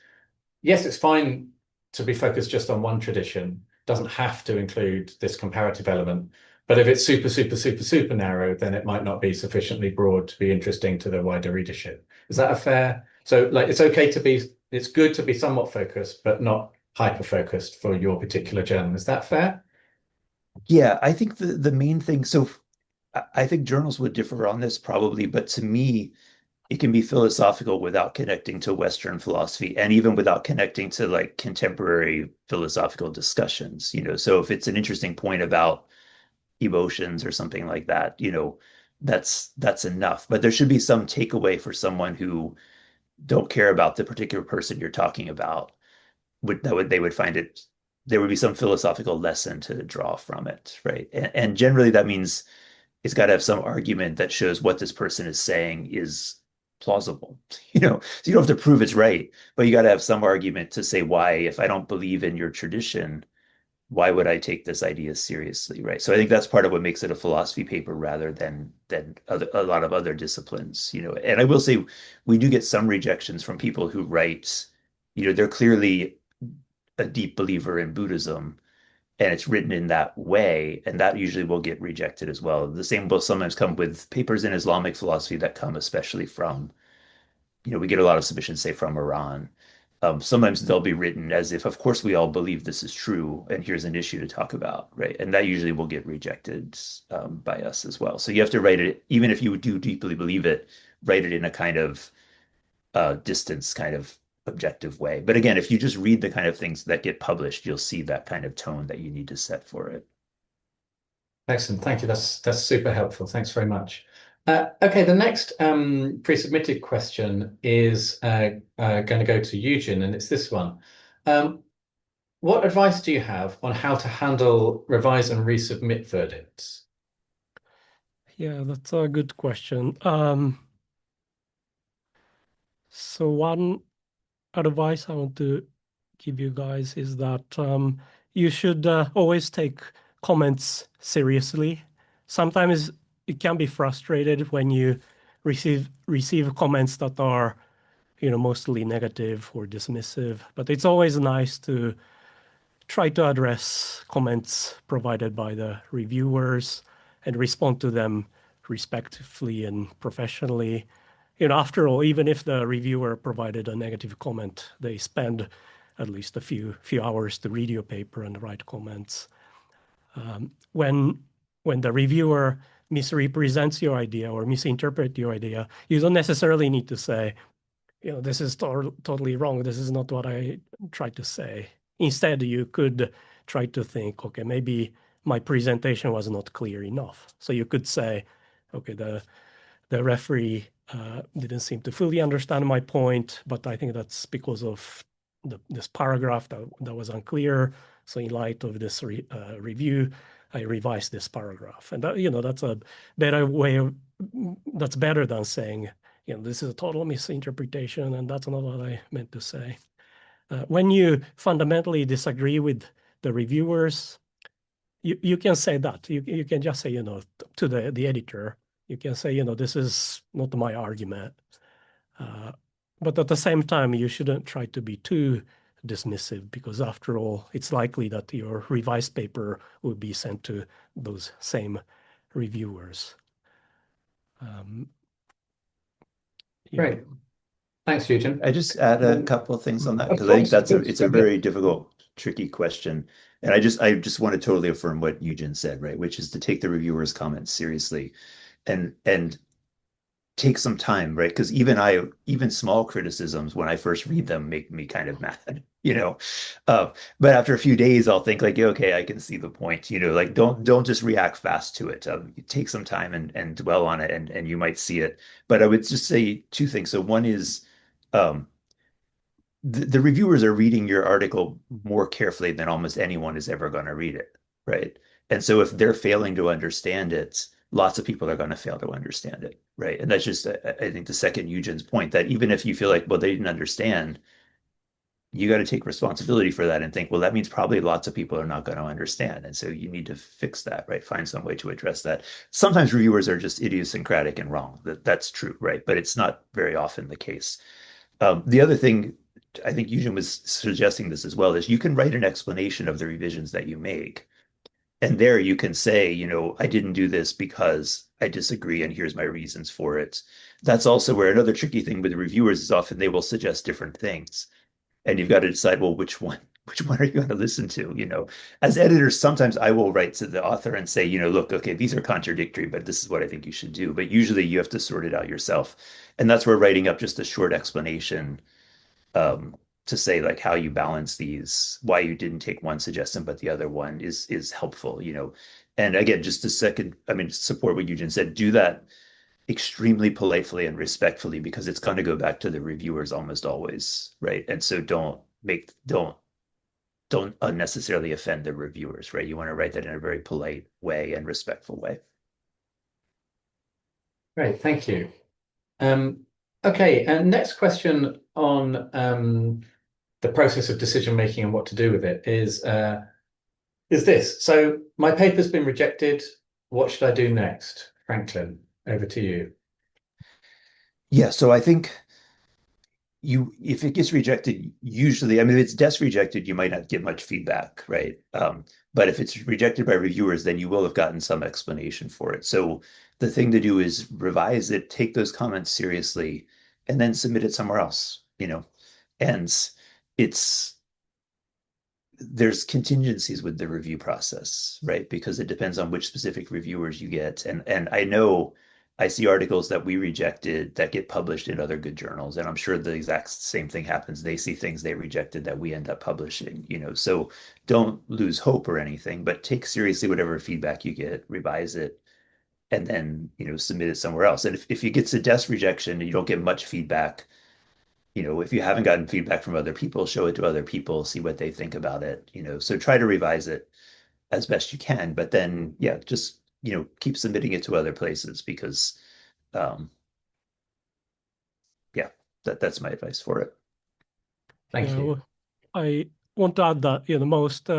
yes, it's fine to be focused just on one tradition, doesn't have to include this comparative element. But if it's super, super, super, super narrow, then it might not be sufficiently broad to be interesting to the wider readership. Is that a fair? So it's good to be somewhat focused, but not hyper-focused for your particular journal. Is that fair? Yeah, I think the main thing, so I think journals would differ on this probably, but to me, it can be philosophical without connecting to Western philosophy and even without connecting to like contemporary philosophical discussions. So if it's an interesting point about emotions or something like that, that's enough. But there should be some takeaway for someone who don't care about the particular person you're talking about. They would find it, there would be some philosophical lesson to draw from it, right? And generally that means it's got to have some argument that shows what this person is saying is plausible. So you don't have to prove it's right, but you got to have some argument to say why, if I don't believe in your tradition, why would I take this idea seriously, right? So I think that's part of what makes it a philosophy paper rather than a lot of other disciplines. And I will say we do get some rejections from people who write, they're clearly a deep believer in Buddhism, and it's written in that way, and that usually will get rejected as well. The same will sometimes come with papers in Islamic philosophy that come especially from, we get a lot of submissions, say, from Iran. Sometimes they'll be written as if, of course, we all believe this is true, and here's an issue to talk about, right? And that usually will get rejected by us as well. So you have to write it, even if you do deeply believe it, write it in a kind of distance, kind of objective way. But again, if you just read the kind of things that get published, you'll see that kind of tone that you need to set for it. Excellent. Thank you. That's super helpful. Thanks very much. Okay, the next pre-submitted question is going to go to Yujin, and it's this one. What advice do you have on how to handle revise and resubmit verdicts? Yeah, that's a good question. So one advice I want to give you guys is that you should always take comments seriously. Sometimes it can be frustrated when you receive comments that are, mostly negative or dismissive, but it's always nice to try to address comments provided by the reviewers and respond to them respectfully and professionally. After all, even if the reviewer provided a negative comment, they spend at least a few hours to read your paper and write comments. When the reviewer misrepresents your idea or misinterprets your idea, you don't necessarily need to say, this is totally wrong. This is not what I tried to say. Instead, you could try to think, okay, maybe my presentation was not clear enough. So you could say, okay, the referee didn't seem to fully understand my point, but I think that's because of this paragraph that was unclear. So in light of this review, I revised this paragraph. And that's a better way that's better than saying, this is a total misinterpretation and that's not what I meant to say. When you fundamentally disagree with the reviewers, you can say that. You can just say, to the editor, you can say, this is not my argument. But at the same time, you shouldn't try to be too dismissive, because after all, it's likely that your revised paper will be sent to those same reviewers. Great. Thanks, Yujin. I just add a couple of things on that, Of because I think course, it's a very difficult, tricky question. And I just want to totally affirm what Yujin said, right? Which is to take the reviewer's comments seriously and take some time, right? Because even small criticisms, when I first read them, make me kind of mad, but after a few days, I'll think like, okay, I can see the point, like don't just react fast to it. Take some time and dwell on it, and you might see it. But I would just say two things. So one is, the reviewers are reading your article more carefully than almost anyone is ever going to read it, right? And so if they're failing to understand it, lots of people are going to fail to understand it, right? And that's just, I think, the second Yujin's point, that even if you feel like, well, they didn't understand, you got to take responsibility for that and think, well, that means probably lots of people are not going to understand. And so you need to fix that, right? Find some way to address that. Sometimes reviewers are just idiosyncratic and wrong. That's true, right? But it's not very often the case. The other thing, I think Yujin was suggesting this as well, is you can write an explanation of the revisions that you make. And there you can say, I didn't do this because I disagree, and here's my reasons for it. That's also where another tricky thing with reviewers is often they will suggest different things. And you've got to decide, well, which one are you going to listen to? As editors, sometimes I will write to the author and say, look, okay, these are contradictory, but this is what I think you should do. But usually you have to sort it out yourself. And that's where writing up just a short explanation to say like how you balance these, why you didn't take one suggestion but the other one is helpful, And again, just support what Yujin said, do that extremely politely and respectfully, because it's going to go back to the reviewers almost always, right? And so don't unnecessarily offend the reviewers, right? You want to write that in a very polite way and respectful way. Great, thank you. Okay, and next question on the process of decision making and what to do with it is this. So my paper's been rejected. What should I do next? Franklin, over to you. Yeah, so I think if it gets rejected, usually, if it's desk rejected, you might not get much feedback, right? But if it's rejected by reviewers, then you will have gotten some explanation for it. So the thing to do is revise it, take those comments seriously, and then submit it somewhere else, And there's contingencies with the review process, right? Because it depends on which specific reviewers you get. And I know I see articles that we rejected that get published in other good journals, and I'm sure the exact same thing happens. They see things they rejected that we end up publishing, So don't lose hope or anything, but take seriously whatever feedback you get, revise it, and then, submit it somewhere else. And if you get to desk rejection and you don't get much feedback, if you haven't gotten feedback from other people, show it to other people, see what they think about it, So try to revise it as best you can, but then, yeah, just, keep submitting it to other places, because, yeah, that's my advice for it. Thank you. I want to add that, most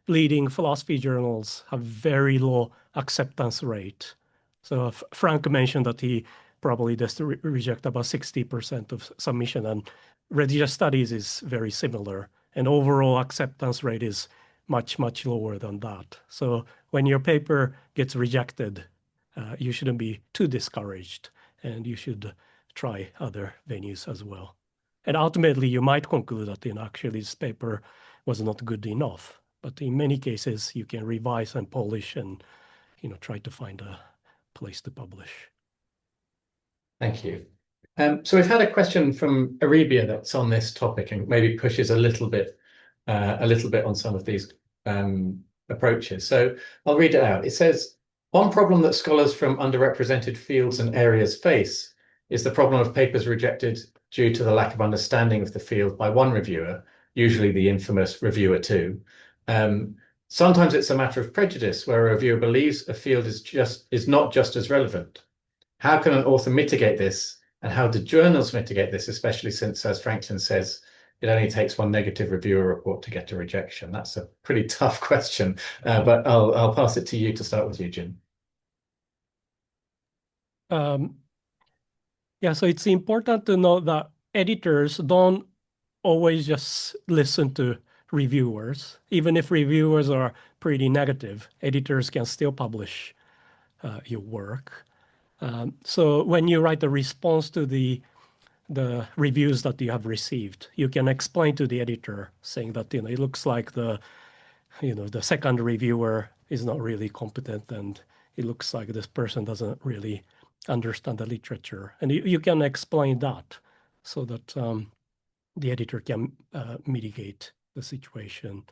leading philosophy journals have very low acceptance rate. So Frank mentioned that he probably does reject about 60% of submission, and Religious Studies is very similar. And overall acceptance rate is much, much lower than that. So when your paper gets rejected, you shouldn't be too discouraged, and you should try other venues as well. And ultimately, you might conclude that, actually this paper was not good enough. But in many cases, you can revise and polish and, try to find a place to publish. Thank you. So we've had a question from Arabia that's on this topic and maybe pushes a little bit on some of these approaches. So I'll read it out. It says, one problem that scholars from underrepresented fields and areas face is the problem of papers rejected due to the lack of understanding of the field by one reviewer, usually the infamous reviewer two. Sometimes it's a matter of prejudice where a reviewer believes a field is not just as relevant. How can an author mitigate this? And how do journals mitigate this, especially since, as Franklin says, it only takes one negative reviewer report to get a rejection? That's a pretty tough question, but I'll pass it to you to start with, Yujin. Yeah, so it's important to know that editors don't always just listen to reviewers. Even if reviewers are pretty negative, editors can still publish your work. So when you write a response to the reviews that you have received, you can explain to the editor saying that, it looks like the second reviewer is not really competent, and it looks like this person doesn't really understand the literature. And you can explain that so that the editor can mitigate the situation.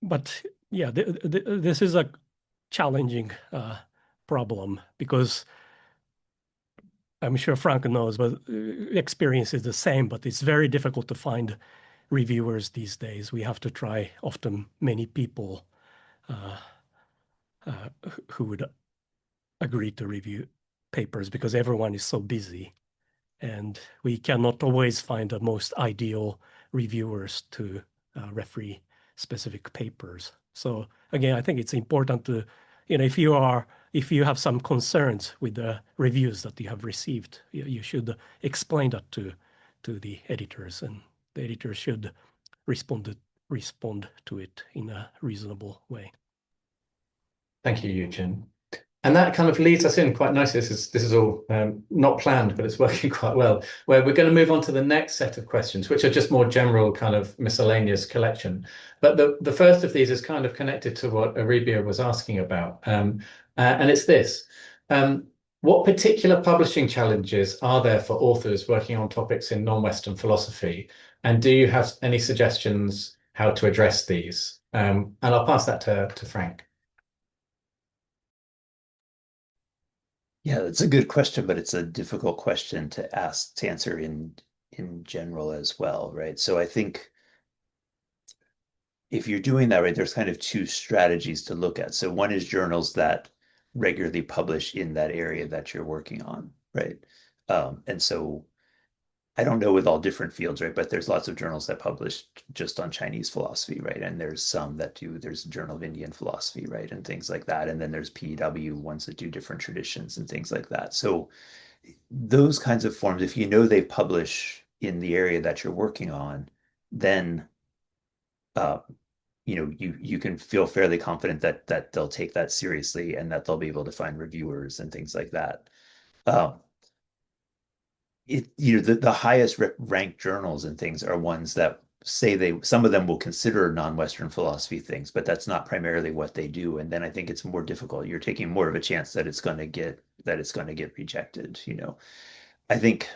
But yeah, this is a challenging problem because I'm sure Frank knows, but experience is the same, but it's very difficult to find reviewers these days. We have to try often many people who would agree to review papers because everyone is so busy. And we cannot always find the most ideal reviewers to referee specific papers. So again, I think it's important to, if you have some concerns with the reviews that you have received, you should explain that to the editors, and the editors should respond to it in a reasonable way. Thank you, Yujin. And that kind of leads us in quite nicely. This is all not planned, but it's working quite well, where we're going to move on to the next set of questions, which are just more general kind of miscellaneous collection. But the first of these is kind of connected to what Arabia was asking about. And it's this. What particular publishing challenges are there for authors working on topics in non-Western philosophy? And do you have any suggestions how to address these? And I'll pass that to Frank. Yeah, that's a good question, but it's a difficult question to answer in general as well, right? So I think if you're doing that, right, there's kind of two strategies to look at. So one is journals that regularly publish in that area that you're working on, right? And so I don't know with all different fields, right? But there's lots of journals that publish just on Chinese philosophy, right? And there's some that do, there's a Journal of Indian Philosophy, right? And things like that. And then there's PW ones that do different traditions and things like that. So those kinds of forms, if you know they publish in the area that you're working on, then you can feel fairly confident that they'll take that seriously and that they'll be able to find reviewers and things like that. The highest ranked journals and things are ones that say some of them will consider non-Western philosophy things, but that's not primarily what they do. And then I think it's more difficult. You're taking more of a chance that it's going to get rejected. I think,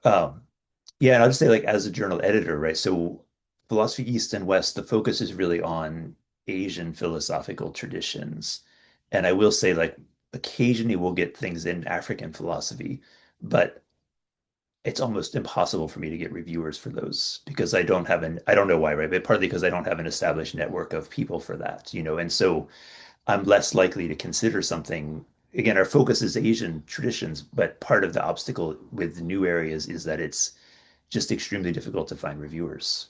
yeah, and I'll just say, like, as a journal editor, right? So Philosophy East and West, the focus is really on Asian philosophical traditions. And I will say, like, occasionally we'll get things in African philosophy, but it's almost impossible for me to get reviewers for those because I don't know why, right? But partly because I don't have an established network of people for that, and so I'm less likely to consider something. Again, our focus is Asian traditions, but part of the obstacle with new areas is that it's just extremely difficult to find reviewers,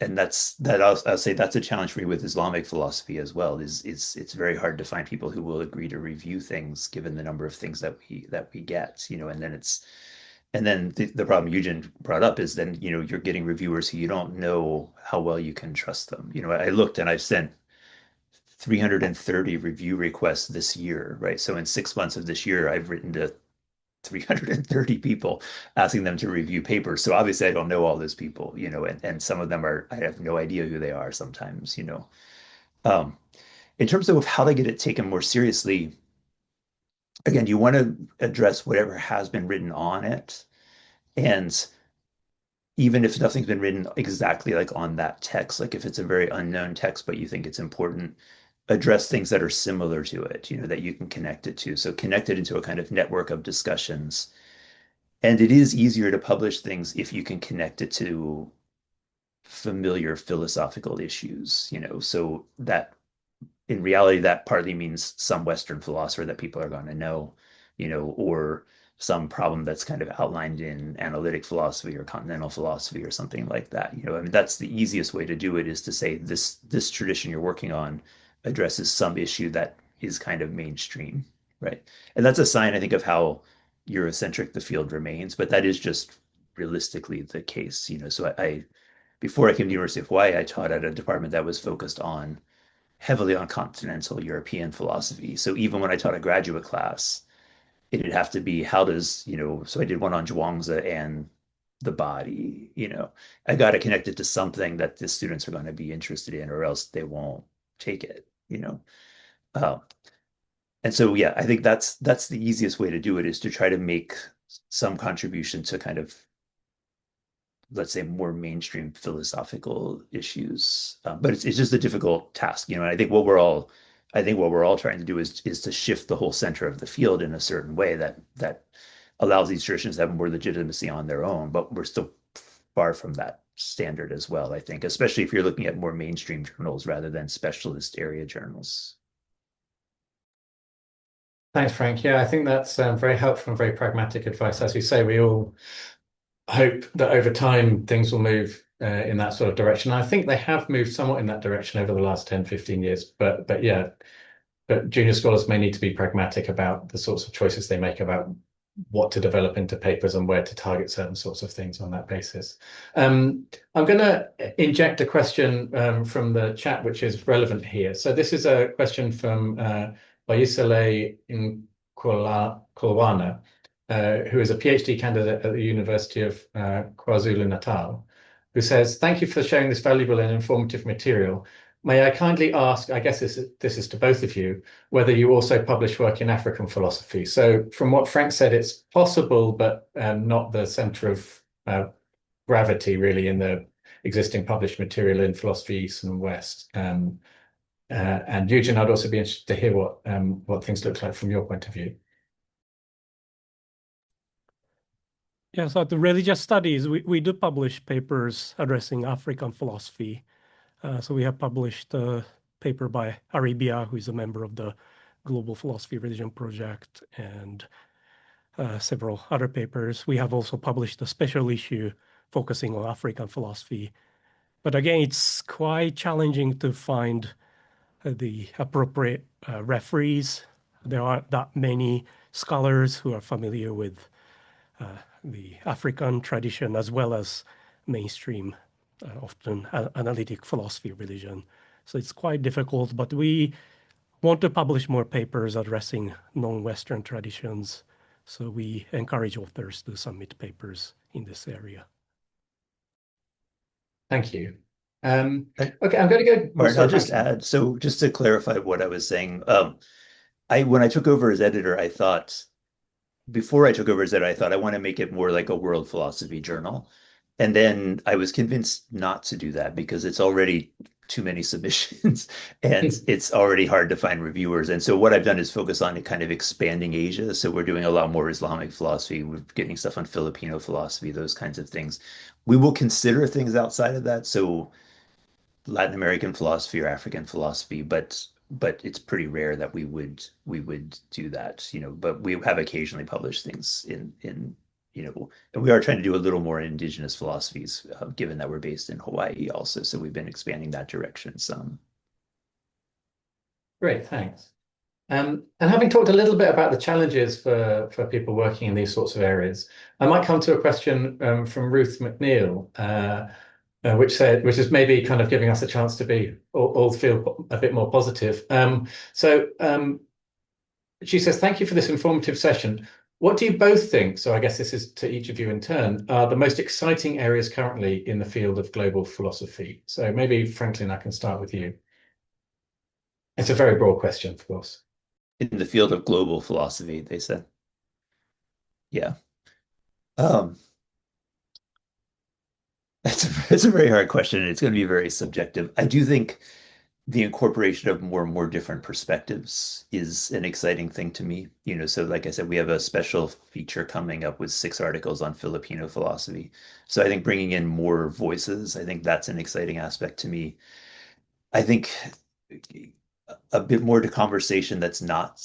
and I'll say that's a challenge for me with Islamic philosophy as well. It's very hard to find people who will agree to review things given the number of things that we get, and then the problem Yujin brought up is then you're getting reviewers who you don't know how well you can trust them. I looked and I've sent 330 review requests this year, right? So in 6 months of this year, I've written to 330 people asking them to review papers. So obviously I don't know all those people, and some of them I have no idea who they are sometimes. In terms of how they get it taken more seriously, again, you want to address whatever has been written on it. And even if nothing's been written exactly like on that text, like if it's a very unknown text, but you think it's important, address things that are similar to it, that you can connect it to. So connect it into a kind of network of discussions. And it is easier to publish things if you can connect it to familiar philosophical issues, so that in reality, that partly means some Western philosopher that people are going to know, or some problem that's kind of outlined in analytic philosophy or continental philosophy or something like that. I mean, that's the easiest way to do it, is to say this tradition you're working on addresses some issue that is kind of mainstream, right? And that's a sign, I think, of how Eurocentric the field remains, but that is just realistically the case. So I before I came to the University of Hawaii, I taught at a department that was focused heavily on continental European philosophy. So even when I taught a graduate class, it'd have to be so I did one on Zhuangzi and the body, I got to connect it to something that the students are going to be interested in, or else they won't take it. Uh, and so, yeah, I think that's the easiest way to do it, is to try to make some contribution to kind of, let's say, more mainstream philosophical issues. But it's just a difficult task, and I think what we're all trying to do is to shift the whole center of the field in a certain way that allows these traditions to have more legitimacy on their own. But we're still far from that standard as well, I think, especially if you're looking at more mainstream journals rather than specialist area journals. Thanks, Frank. Yeah, I think that's very helpful and very pragmatic advice. As you say, we all hope that over time things will move in that sort of direction. I think they have moved somewhat in that direction over the last 10, 15 years. But junior scholars may need to be pragmatic about the sorts of choices they make about what to develop into papers and where to target certain sorts of things on that basis. I'm going to inject a question from the chat, which is relevant here. So this is a question from Bayusele in Kulwana, who is a PhD candidate at the University of KwaZulu-Natal, who says, "Thank you for sharing this valuable and informative material. May I kindly ask, I guess this is to both of you, whether you also publish work in African philosophy?" So from what Frank said, it's possible, but not the center of gravity really in the existing published material in philosophy East and West. And Yujin, I'd also be interested to hear what things look like from your point of view. Yeah, so at the religious studies, we do publish papers addressing African philosophy. So we have published a paper by Arabia, who is a member of the Global Philosophy Religion Project, and several other papers. We have also published a special issue focusing on African philosophy. But again, it's quite challenging to find the appropriate referees. There aren't that many scholars who are familiar with the African tradition, as well as mainstream, often analytic philosophy of religion. So it's quite difficult, but we want to publish more papers addressing non-Western traditions. So we encourage authors to submit papers in this area. Thank you. Okay, I'm going to go. Martin, I'll just add, so just to clarify what I was saying, when I took over as editor, before I took over as editor, I thought I want to make it more like a world philosophy journal. And then I was convinced not to do that because it's already too many submissions and it's already hard to find reviewers. And so what I've done is focus on kind of expanding Asia. So we're doing a lot more Islamic philosophy. We're getting stuff on Filipino philosophy, those kinds of things. We will consider things outside of that. So Latin American philosophy or African philosophy, but it's pretty rare that we would do that, but we have occasionally published things in and we are trying to do a little more indigenous philosophies, given that we're based in Hawaii also. So we've been expanding that direction some. Great, thanks. And having talked a little bit about the challenges for people working in these sorts of areas, I might come to a question from Ruth McNeil, which is maybe kind of giving us a chance to be all feel a bit more positive. So she says, "Thank you for this informative session. what do you both think, so I guess this is to each of you in turn, are the most exciting areas currently in the field of global philosophy? So maybe, Franklin, I can start with you. It's a very broad question, of course. In the field of global philosophy, they said. Yeah. Um, it's a very hard question, and it's going to be very subjective. I do think the incorporation of more and more different perspectives is an exciting thing to me. So like I said, we have a special feature coming up with 6 articles on Filipino philosophy. So I think bringing in more voices, I think that's an exciting aspect to me. I think a bit more to conversation that's not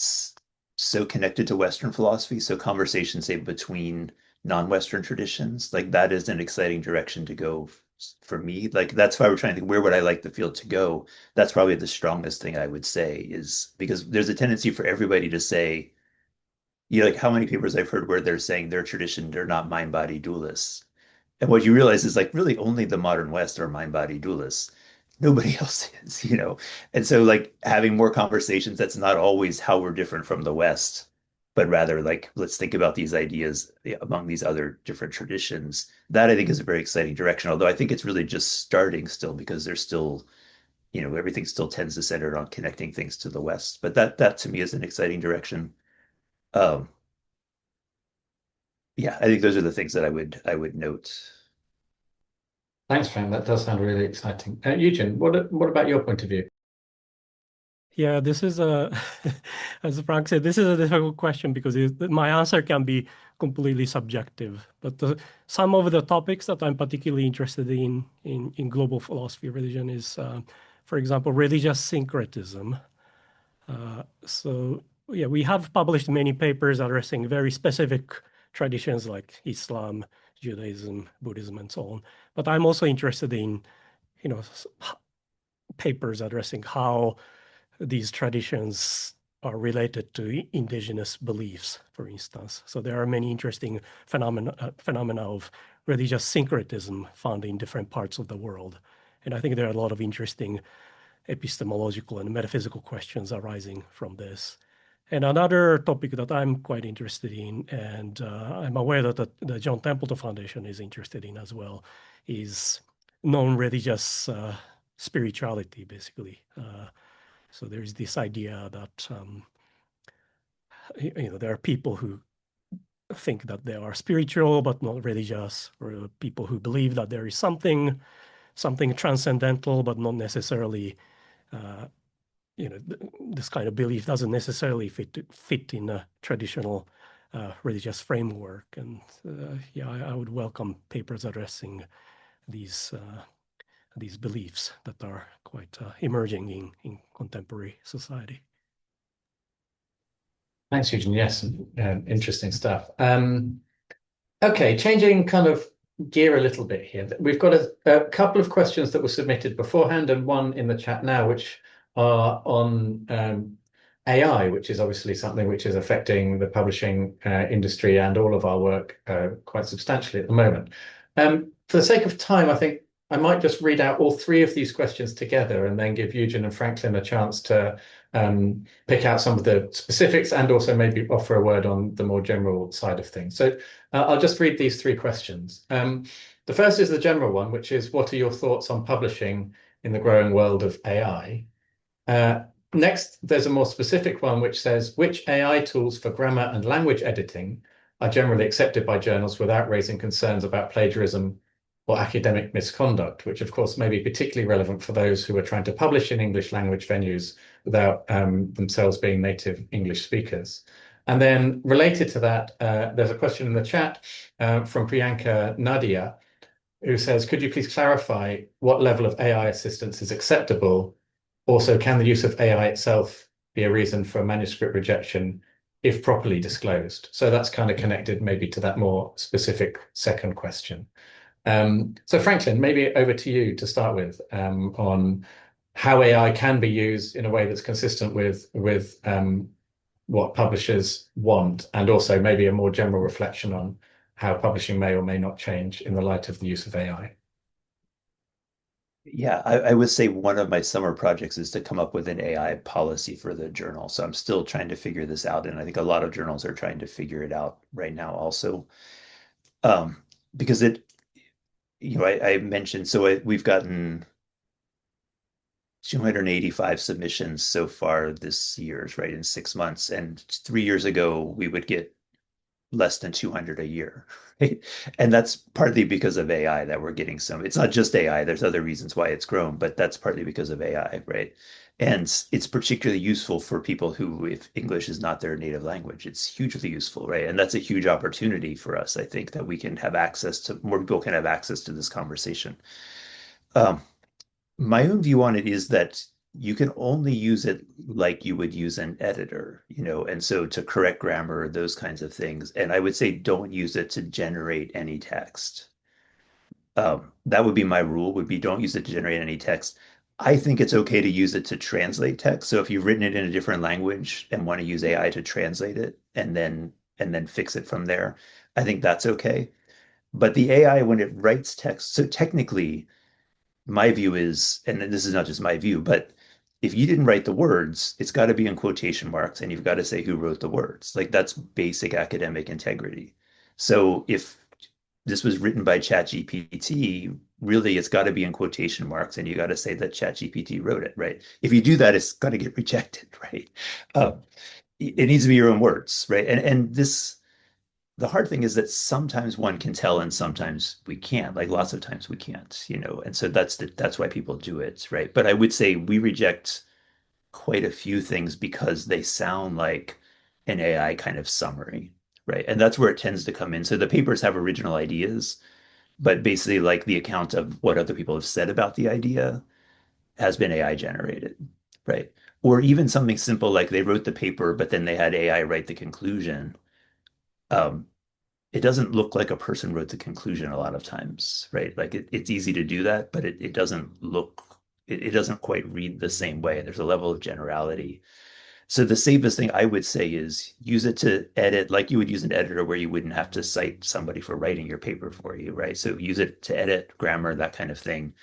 so connected to Western philosophy. So conversation, say, between non-Western traditions, like that is an exciting direction to go for me. Like that's why we're trying to think, where would I like the field to go? That's probably the strongest thing I would say, is because there's a tendency for everybody to say, like how many papers I've heard where they're saying their tradition, they're not mind-body dualists. And what you realize is like really only the modern West are mind-body dualists. Nobody else is. And so like having more conversations, that's not always how we're different from the West, but rather like, let's think about these ideas among these other different traditions. That I think is a very exciting direction. Although I think it's really just starting still, because there's still, everything still tends to center on connecting things to the West. But that to me is an exciting direction. Um, yeah, I think those are the things that I would note. Thanks, Frank. That does sound really exciting. Yujin, what about your point of view? Yeah, this is as Frank said, this is a difficult question because my answer can be completely subjective. But some of the topics that I'm particularly interested in global philosophy of religion is, for example, religious syncretism. So yeah, we have published many papers addressing very specific traditions like Islam, Judaism, Buddhism, and so on. But I'm also interested in, papers addressing how these traditions are related to indigenous beliefs, for instance. So there are many interesting phenomena of religious syncretism found in different parts of the world. And I think there are a lot of interesting epistemological and metaphysical questions arising from this. And another topic that I'm quite interested in, and I'm aware that the John Templeton Foundation is interested in as well, is non-religious spirituality, basically. So there's this idea that there are people who think that they are spiritual but not religious, or people who believe that there is something transcendental but not necessarily. This kind of belief doesn't necessarily fit in a traditional religious framework. And I would welcome papers addressing these beliefs that are quite emerging in contemporary society. Thanks, Eugene. Yes, interesting stuff. Okay, changing kind of gear a little bit here. We've got a couple of questions that were submitted beforehand and one in the chat now, which are on AI, which is obviously something which is affecting the publishing industry and all of our work quite substantially at the moment. For the sake of time, I think I might just read out all 3 of these questions together and then give Eugene and Franklin a chance to pick out some of the specifics and also maybe offer a word on the more general side of things. So I'll just read these 3 questions. The first is the general one, which is, what are your thoughts on publishing in the growing world of AI? Next, there's a more specific one, which says, which AI tools for grammar and language editing are generally accepted by journals without raising concerns about plagiarism or academic misconduct, which of course may be particularly relevant for those who are trying to publish in English language venues without themselves being native English speakers. And then related to that, there's a question in the chat from Priyanka Nadia, who says, could you please clarify what level of AI assistance is acceptable? Also, can the use of AI itself be a reason for manuscript rejection if properly disclosed? So that's kind of connected maybe to that more specific second question. So Franklin, maybe over to you to start with on how AI can be used in a way that's consistent with what publishers want, and also maybe a more general reflection on how publishing may or may not change in the light of the use of AI. Yeah, I would say one of my summer projects is to come up with an AI policy for the journal. So I'm still trying to figure this out, and I think a lot of journals are trying to figure it out right now also. Um, because I mentioned, we've gotten 285 submissions so far this year, right, in 6 months. And 3 years ago, we would get less than 200 a year, right? And that's partly because of AI that we're getting some. It's not just AI, there's other reasons why it's grown, but that's partly because of AI, right? And it's particularly useful for people who, if English is not their native language, it's hugely useful, right? And that's a huge opportunity for us, I think, that we can have access to, more people can have access to this conversation. Um, my own view on it is that you can only use it like you would use an editor, and so to correct grammar, those kinds of things. And I would say don't use it to generate any text. That would be my rule, would be don't use it to generate any text. I think it's okay to use it to translate text. So if you've written it in a different language and want to use AI to translate it and then fix it from there, I think that's okay. But the AI, when it writes text, so technically my view is, and this is not just my view, but if you didn't write the words, it's got to be in quotation marks and you've got to say who wrote the words. Like that's basic academic integrity. So if this was written by ChatGPT, really it's got to be in quotation marks and you got to say that ChatGPT wrote it, right? If you do that, it's got to get rejected, right? Uh, it needs to be your own words, right? And this the hard thing is that sometimes one can tell and sometimes we can't. Like lots of times we can't, and so that's why people do it, right? But I would say we reject quite a few things because they sound like an AI kind of summary, right? And that's where it tends to come in. So the papers have original ideas, but basically like the account of what other people have said about the idea has been AI generated, right? Or even something simple like they wrote the paper, but then they had AI write the conclusion. Um, it doesn't look like a person wrote the conclusion a lot of times, right? Like it's easy to do that, but it doesn't it doesn't quite read the same way. There's a level of generality. So the safest thing I would say is use it to edit like you would use an editor where you wouldn't have to cite somebody for writing your paper for you, right? So use it to edit grammar, that kind of thing.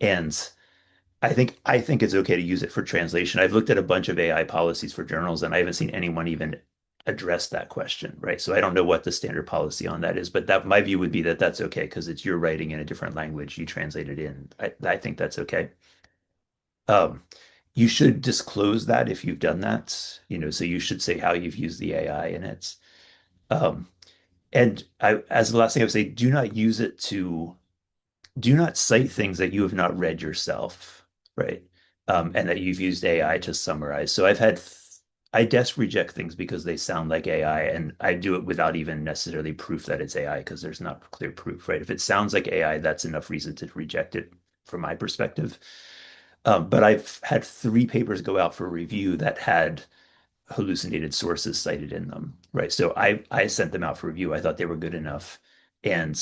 And I think it's okay to use it for translation. I've looked at a bunch of AI policies for journals, and I haven't seen anyone even address that question, right? So I don't know what the standard policy on that is, but that my view would be that that's okay because it's your writing in a different language. You translate it in. I think that's okay. Um, you should disclose that if you've done that, so you should say how you've used the AI in it. Um, and as the last thing I would say, do not cite things that you have not read yourself, right? And that you've used AI to summarize. So I desk reject things because they sound like AI, and I do it without even necessarily proof that it's AI because there's not clear proof, right? If it sounds like AI, that's enough reason to reject it from my perspective. But I've had 3 papers go out for review that had hallucinated sources cited in them, right? So I sent them out for review. I thought they were good enough. And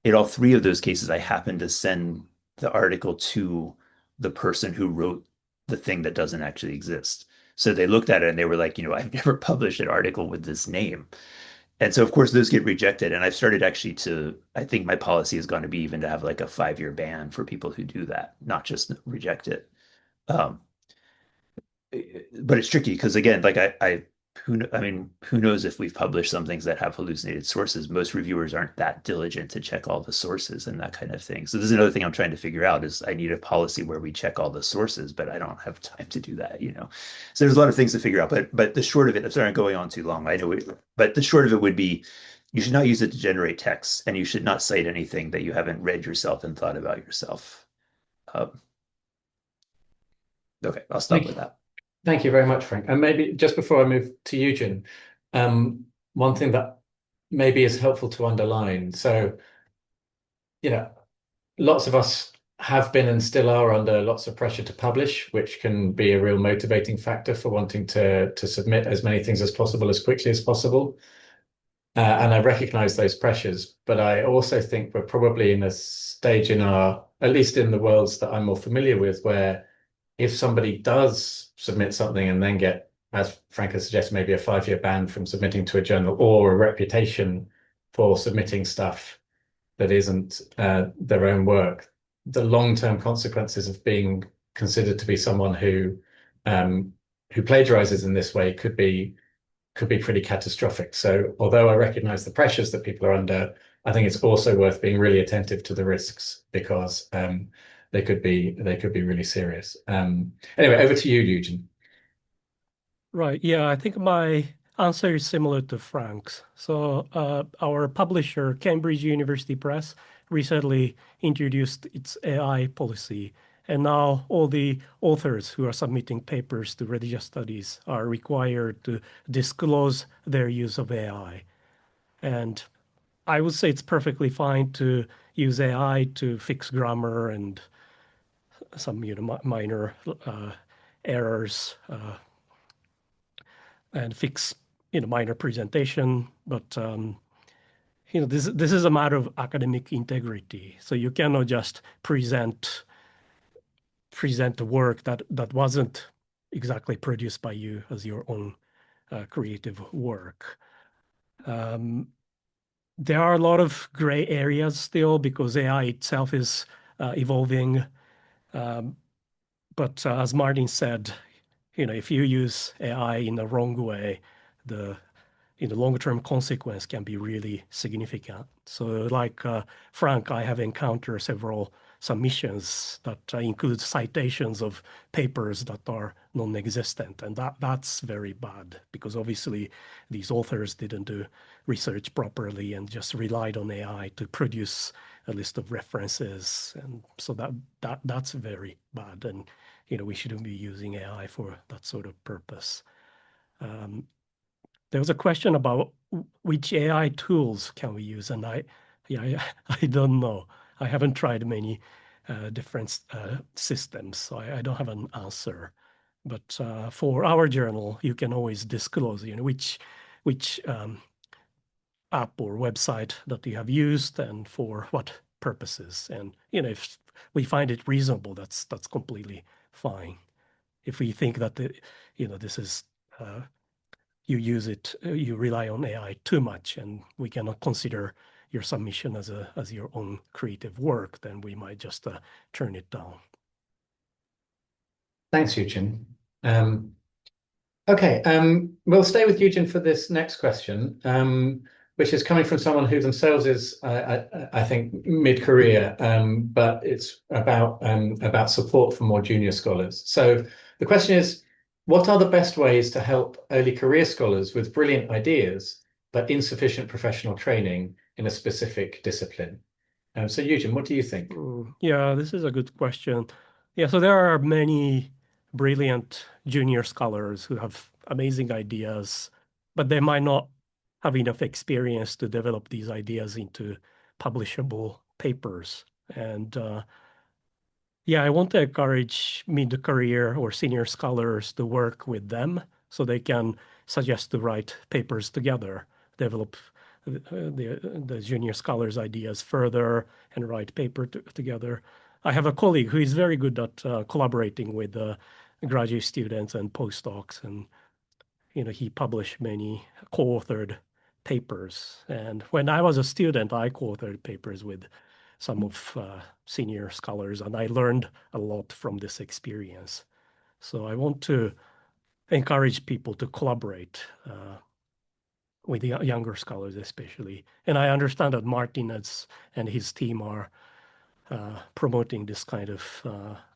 in all 3 of those cases, I happened to send the article to the person who wrote the thing that doesn't actually exist. So they looked at it and they were like, I've never published an article with this name. And so, of course, those get rejected. And I've started actually I think my policy is going to be even to have like a 5-year ban for people who do that, not just reject it. Um, but it's tricky because again, like I mean, who knows if we've published some things that have hallucinated sources? Most reviewers aren't that diligent to check all the sources and that kind of thing. So this is another thing I'm trying to figure out is I need a policy where we check all the sources, but I don't have time to do that. So there's a lot of things to figure out. But the short of it, I'm sorry I'm going on too long. I know but the short of it would be you should not use it to generate text, and you should not cite anything that you haven't read yourself and thought about yourself. Um, okay, I'll stop Thank with you. that. Thank you very much, Frank. And maybe just before I move to Yujin, one thing that maybe is helpful to underline. So, lots of us have been and still are under lots of pressure to publish, which can be a real motivating factor for wanting to submit as many things as possible as quickly as possible. And I recognize those pressures, but I also think we're probably in a stage at least in the worlds that I'm more familiar with, where if somebody does submit something and then get, as Frank has suggested, maybe a 5-year ban from submitting to a journal or a reputation for submitting stuff that isn't their own work, the long-term consequences of being considered to be someone who plagiarizes in this way could be pretty catastrophic. So although I recognize the pressures that people are under, I think it's also worth being really attentive to the risks, because they could be really serious. Anyway, over to you, Yujin. Right. Yeah, I think my answer is similar to Frank's. So our publisher, Cambridge University Press, recently introduced its AI policy. And now all the authors who are submitting papers to religious studies are required to disclose their use of AI. And I would say it's perfectly fine to use AI to fix grammar and some minor errors and fix minor presentation, but this is a matter of academic integrity. So you cannot just present the work that wasn't exactly produced by you as your own creative work. There are a lot of gray areas still because AI itself is evolving. But as Martin said, if you use AI in the wrong way, the long-term consequence can be really significant. So like Frank, I have encountered several submissions that include citations of papers that are non-existent. And that's very bad because obviously these authors didn't do research properly and just relied on AI to produce a list of references. And so that's very bad. And, we shouldn't be using AI for that sort of purpose. There was a question about which AI tools can we use, and I don't know. I haven't tried many different systems, so I don't have an answer. But for our journal, you can always disclose, which app or website that you have used and for what purposes. And if we find it reasonable, that's completely fine. If we think that this is you rely on AI too much, and we cannot consider your submission as your own creative work, then we might just turn it down. Thanks, Yujin. Okay, we'll stay with Yujin for this next question, which is coming from someone who themselves is, I think, mid-career, but it's about support for more junior scholars. So the question is, what are the best ways to help early career scholars with brilliant ideas, but insufficient professional training in a specific discipline? So Yujin, what do you think? Yeah, this is a good question. Yeah, so there are many brilliant junior scholars who have amazing ideas, but they might not have enough experience to develop these ideas into publishable papers. And yeah, I want to encourage mid-career or senior scholars to work with them so they can suggest to write papers together, develop the junior scholars' ideas further and write paper together. I have a colleague who is very good at collaborating with graduate students and postdocs, and he published many co-authored papers. And when I was a student, I co-authored papers with some of senior scholars, and I learned a lot from this experience. So I want to encourage people to collaborate with the younger scholars especially. And I understand that Martin and his team are promoting this kind of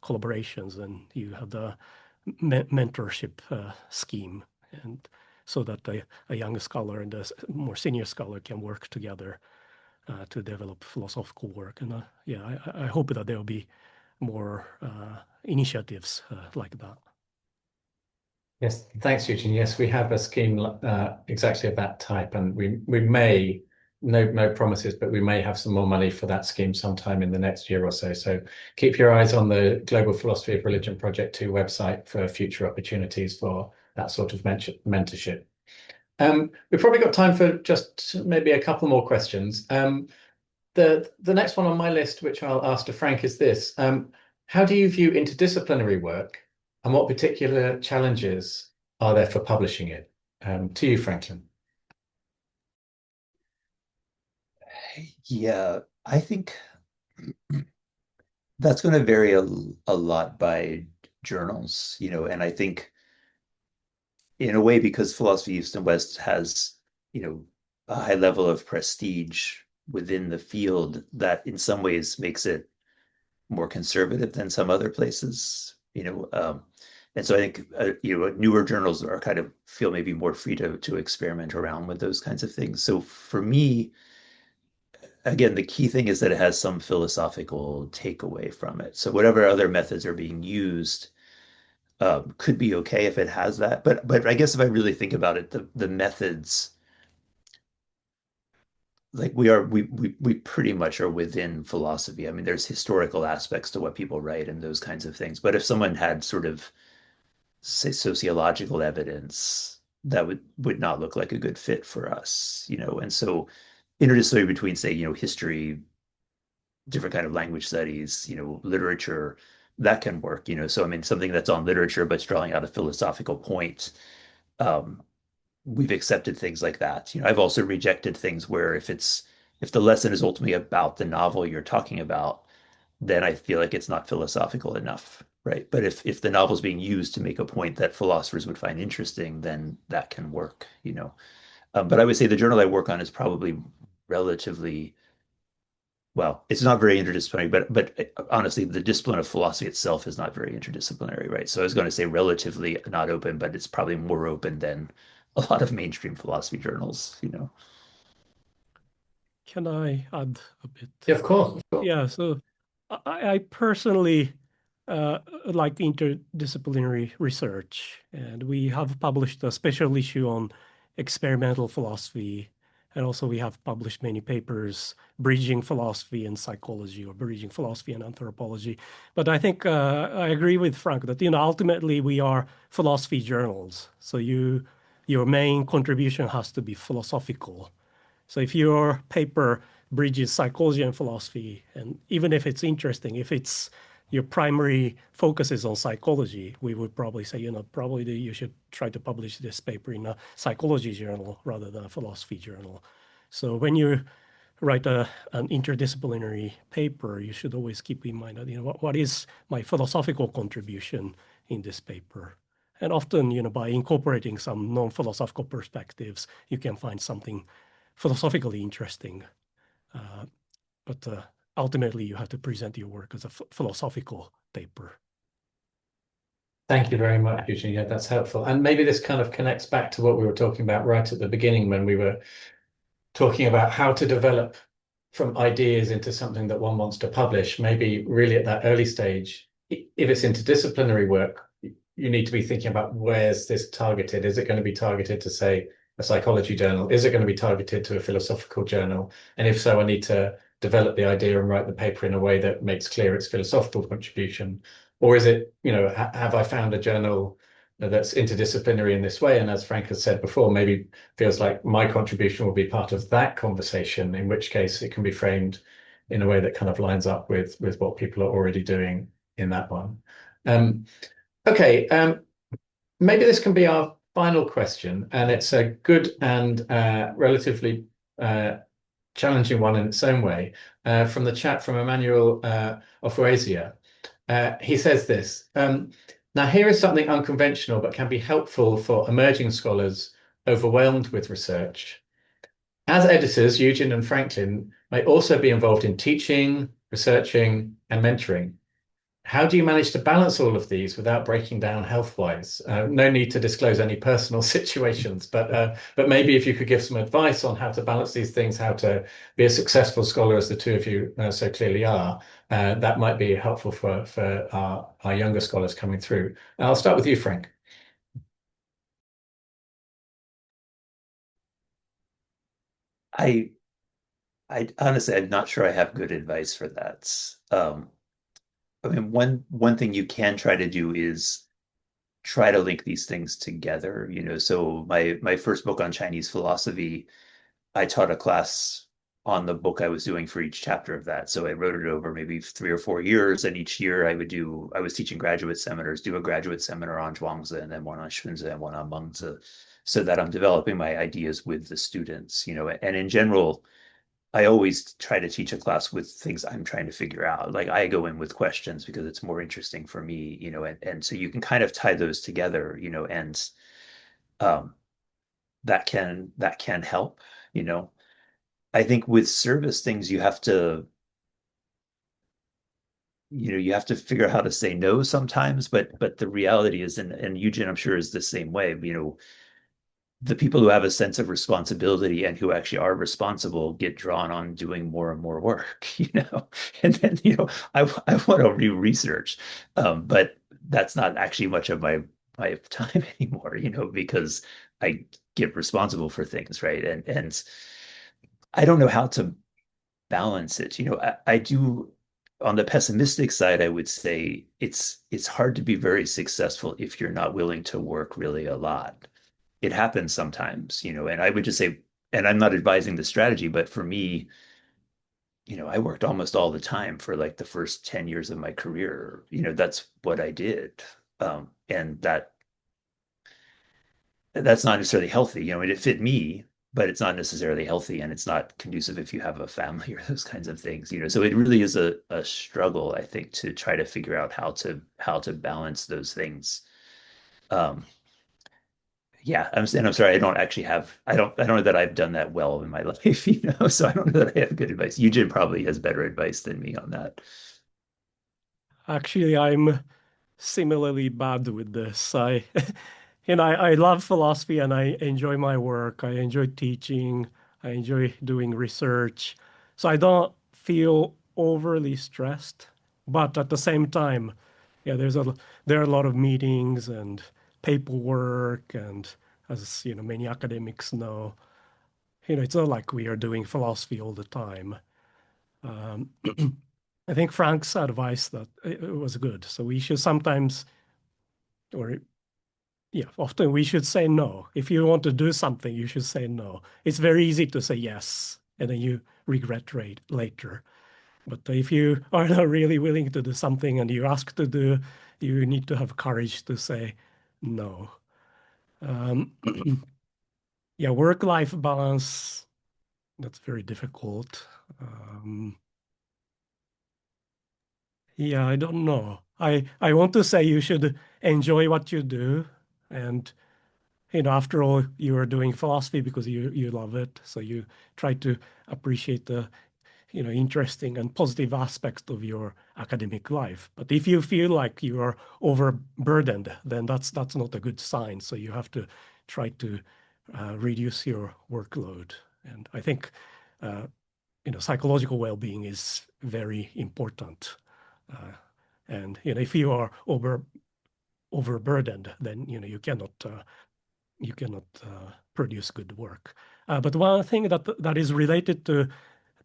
collaborations, and you have the mentorship scheme, and so that a younger scholar and a more senior scholar can work together to develop philosophical work. And yeah, I hope that there will be more initiatives like that. Yes, thanks, Yujin. Yes, we have a scheme exactly of that type, and we may, no promises, but we may have some more money for that scheme sometime in the next year or so. So keep your eyes on the Global Philosophy of Religion Project 2 website for future opportunities for that sort of mentorship. We've probably got time for just maybe a couple more questions. The next one on my list, which I'll ask to Frank, is this. How do you view interdisciplinary work, and what particular challenges are there for publishing it? To you, Franklin. Yeah, I think That's going to vary a lot by journals, and I think in a way, because philosophy East and West has, a high level of prestige within the field, that in some ways makes it more conservative than some other places, and so I think newer journals are kind of feel maybe more free to experiment around with those kinds of things. So for me, again, the key thing is that it has some philosophical takeaway from it. So whatever other methods are being used could be okay if it has that. But I guess if I really think about it, the methods, like we pretty much are within philosophy. I mean, there's historical aspects to what people write and those kinds of things. But if someone had sort of, say, sociological evidence, that would not look like a good fit for us. And so interdisciplinary between, say, history, different kind of language studies, literature, that can work. So I mean, something that's on literature but it's drawing out a philosophical point. Um, we've accepted things like that. I've also rejected things where if the lesson is ultimately about the novel you're talking about, then I feel like it's not philosophical enough, right? But if the novel is being used to make a point that philosophers would find interesting, then that can work. But I would say the journal I work on is probably relatively, well, it's not very interdisciplinary, but honestly, the discipline of philosophy itself is not very interdisciplinary, right? So I was going to say relatively not open, but it's probably more open than a lot of mainstream philosophy journals. Can I add a bit? Yeah, of course. Yeah, so I personally like interdisciplinary research, and we have published a special issue on experimental philosophy, and also we have published many papers bridging philosophy and psychology, or bridging philosophy and anthropology. But I think I agree with Frank that ultimately we are philosophy journals, so your main contribution has to be philosophical. So if your paper bridges psychology and philosophy, and even if it's interesting, if it's your primary focus is on psychology, we would probably say, probably you should try to publish this paper in a psychology journal rather than a philosophy journal. So when you write an interdisciplinary paper, you should always keep in mind that, what is my philosophical contribution in this paper? And often, by incorporating some non-philosophical perspectives, you can find something philosophically interesting. But ultimately, you have to present your work as a philosophical paper. Thank you very much, Yujin. Yeah, that's helpful. And maybe this kind of connects back to what we were talking about right at the beginning when we were talking about how to develop from ideas into something that one wants to publish. Maybe really at that early stage, if it's interdisciplinary work, you need to be thinking about where's this targeted? Is it going to be targeted to, say, a psychology journal? Is it going to be targeted to a philosophical journal? And if so, I need to develop the idea and write the paper in a way that makes clear its philosophical contribution. Or is it, have I found a journal that's interdisciplinary in this way? And as Frank has said before, maybe feels like my contribution will be part of that conversation, in which case it can be framed in a way that kind of lines up with what people are already doing in that one. Okay, maybe this can be our final question, and it's a good and relatively challenging one in its own way, from the chat from Emmanuel Ofoasia. He says this, now here is something unconventional but can be helpful for emerging scholars overwhelmed with research. As editors, Yujin and Franklin may also be involved in teaching, researching, and mentoring. How do you manage to balance all of these without breaking down health-wise? No need to disclose any personal situations, but maybe if you could give some advice on how to balance these things, how to be a successful scholar as the two of you so clearly are, that might be helpful for our younger scholars coming through. I'll start with you, Frank. I honestly, I'm not sure I have good advice for that. I mean, one thing you can try to do is try to link these things together. So my first book on Chinese philosophy, I taught a class on the book I was doing for each chapter of that. So I wrote it over maybe 3 or 4 years, and each year I was teaching graduate seminars, do a graduate seminar on Zhuangzi, and then one on Xunzi and one on Mengzi, so that I'm developing my ideas with the students. And in general, I always try to teach a class with things I'm trying to figure out. Like I go in with questions because it's more interesting for me, and so you can kind of tie those together, and um, that can help, you know. I think with service things, you have to figure out how to say no sometimes, but the reality is, and Yujin, I'm sure, is the same way, the people who have a sense of responsibility and who actually are responsible get drawn on doing more and more work, and then, I want to do research, but that's not actually much of my time anymore, because I get responsible for things, right? And I don't know how to balance it. I do. On the pessimistic side, I would say it's hard to be very successful if you're not willing to work really a lot. It happens sometimes, and I would just say, and I'm not advising the strategy, but for me, I worked almost all the time for like the first 10 years of my career. That's what I did. And that's not necessarily healthy. It fit me, but it's not necessarily healthy, and it's not conducive if you have a family or those kinds of things. So it really is a struggle, I think, to try to figure out how to balance those things. Um, yeah, I'm sorry, I don't actually have I don't know that I've done that well in my life, so I don't know that I have good advice. Eugene probably has better advice than me on that. Actually, I'm similarly bad with this. I love philosophy and I enjoy my work. I enjoy teaching. I enjoy doing research. So I don't feel overly stressed. But at the same time, yeah, there are a lot of meetings and paperwork, and as many academics know, it's not like we are doing philosophy all the time. Um, I think Frank's advice that it was good. So we should sometimes, or yeah, often we should say no. If you want to do something, you should say no. It's very easy to say yes, and then you regret later. But if you are not really willing to do something and you're asked to do, you need to have courage to say no. Um, yeah, work-life balance, that's very difficult. Yeah, I don't know. I want to say you should enjoy what you do, and after all, you are doing philosophy because you love it. So you try to appreciate the interesting and positive aspects of your academic life. But if you feel like you are overburdened, then that's not a good sign. So you have to try to reduce your workload. And I think psychological well-being is very important. And if you are overburdened, then you cannot produce good work. But one thing that is related to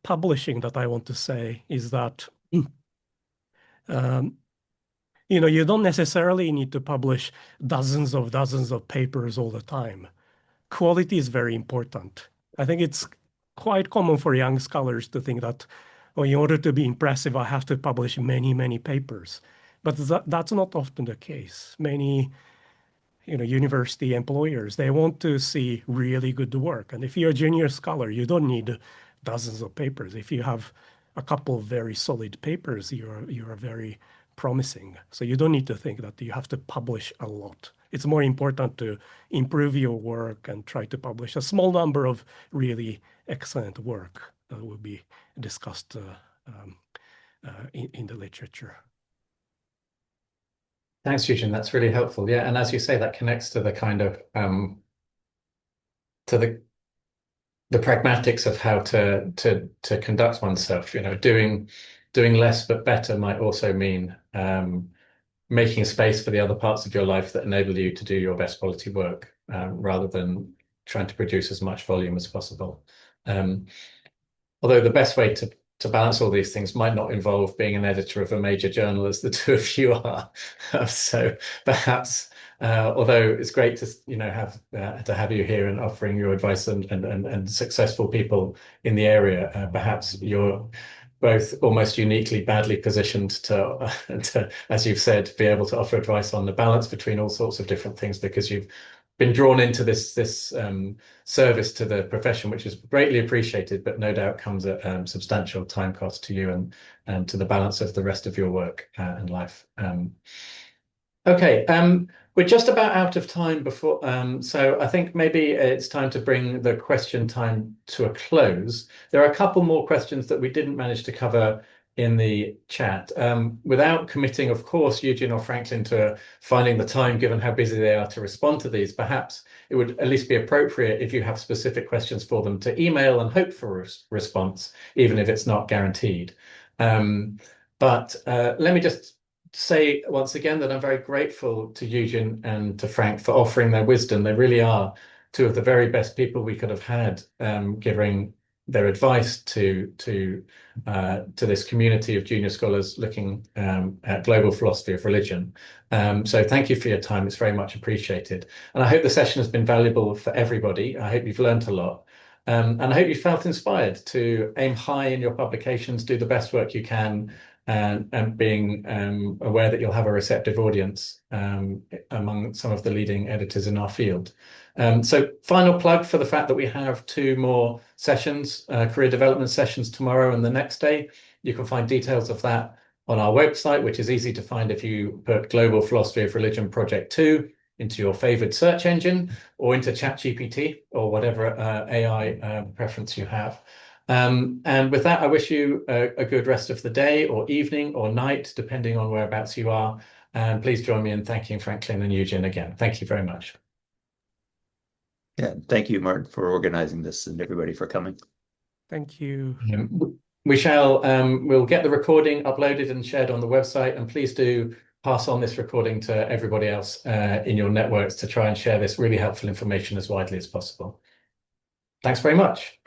publishing that I want to say is that you don't necessarily need to publish dozens of papers all the time. Quality is very important. I think it's quite common for young scholars to think that, well, in order to be impressive, I have to publish many papers. But that's not often the case. Many university employers, they want to see really good work. And if you're a junior scholar, you don't need dozens of papers. If you have a couple of very solid papers, you're very promising. So you don't need to think that you have to publish a lot. It's more important to improve your work and try to publish a small number of really excellent work that will be discussed in the literature. Thanks, Yujin. That's really helpful. Yeah, and as you say, that connects to the kind of to the pragmatics of how to conduct oneself. Doing less but better might also mean making space for the other parts of your life that enable you to do your best quality work, rather than trying to produce as much volume as possible. Although the best way to balance all these things might not involve being an editor of a major journal as the two of you are. So perhaps, although it's great to have you here and offering your advice and successful people in the area, perhaps you're both almost uniquely badly positioned to, as you've said, be able to offer advice on the balance between all sorts of different things because you've been drawn into this service to the profession, which is greatly appreciated, but no doubt comes at substantial time cost to you and to the balance of the rest of your work and life. Okay, we're just about out of time before, so I think maybe it's time to bring the question time to a close. There are a couple more questions that we didn't manage to cover in the chat. Without committing, of course, Yujin or Franklin to finding the time, given how busy they are, to respond to these, perhaps it would at least be appropriate if you have specific questions for them to email and hope for a response, even if it's not guaranteed. But let me just say once again that I'm very grateful to Yujin and to Frank for offering their wisdom. They really are two of the very best people we could have had, giving their advice to this community of junior scholars looking at global philosophy of religion. So thank you for your time. It's very much appreciated. And I hope the session has been valuable for everybody. I hope you've learned a lot. And I hope you felt inspired to aim high in your publications, do the best work you can, and being aware that you'll have a receptive audience among some of the leading editors in our field. So final plug for the fact that we have 2 more sessions, career development sessions tomorrow and the next day. You can find details of that on our website, which is easy to find if you put Global Philosophy of Religion Project 2 into your favored search engine or into ChatGPT or whatever AI preference you have. And with that, I wish you a good rest of the day or evening or night, depending on whereabouts you are. And please join me in thanking Franklin and Yujin again. Thank you very much. Yeah, thank you, Martin, for organizing this and everybody for coming. Thank you. We'll get the recording uploaded and shared on the website, and please do pass on this recording to everybody else in your networks to try and share this really helpful information as widely as possible. Thanks very much.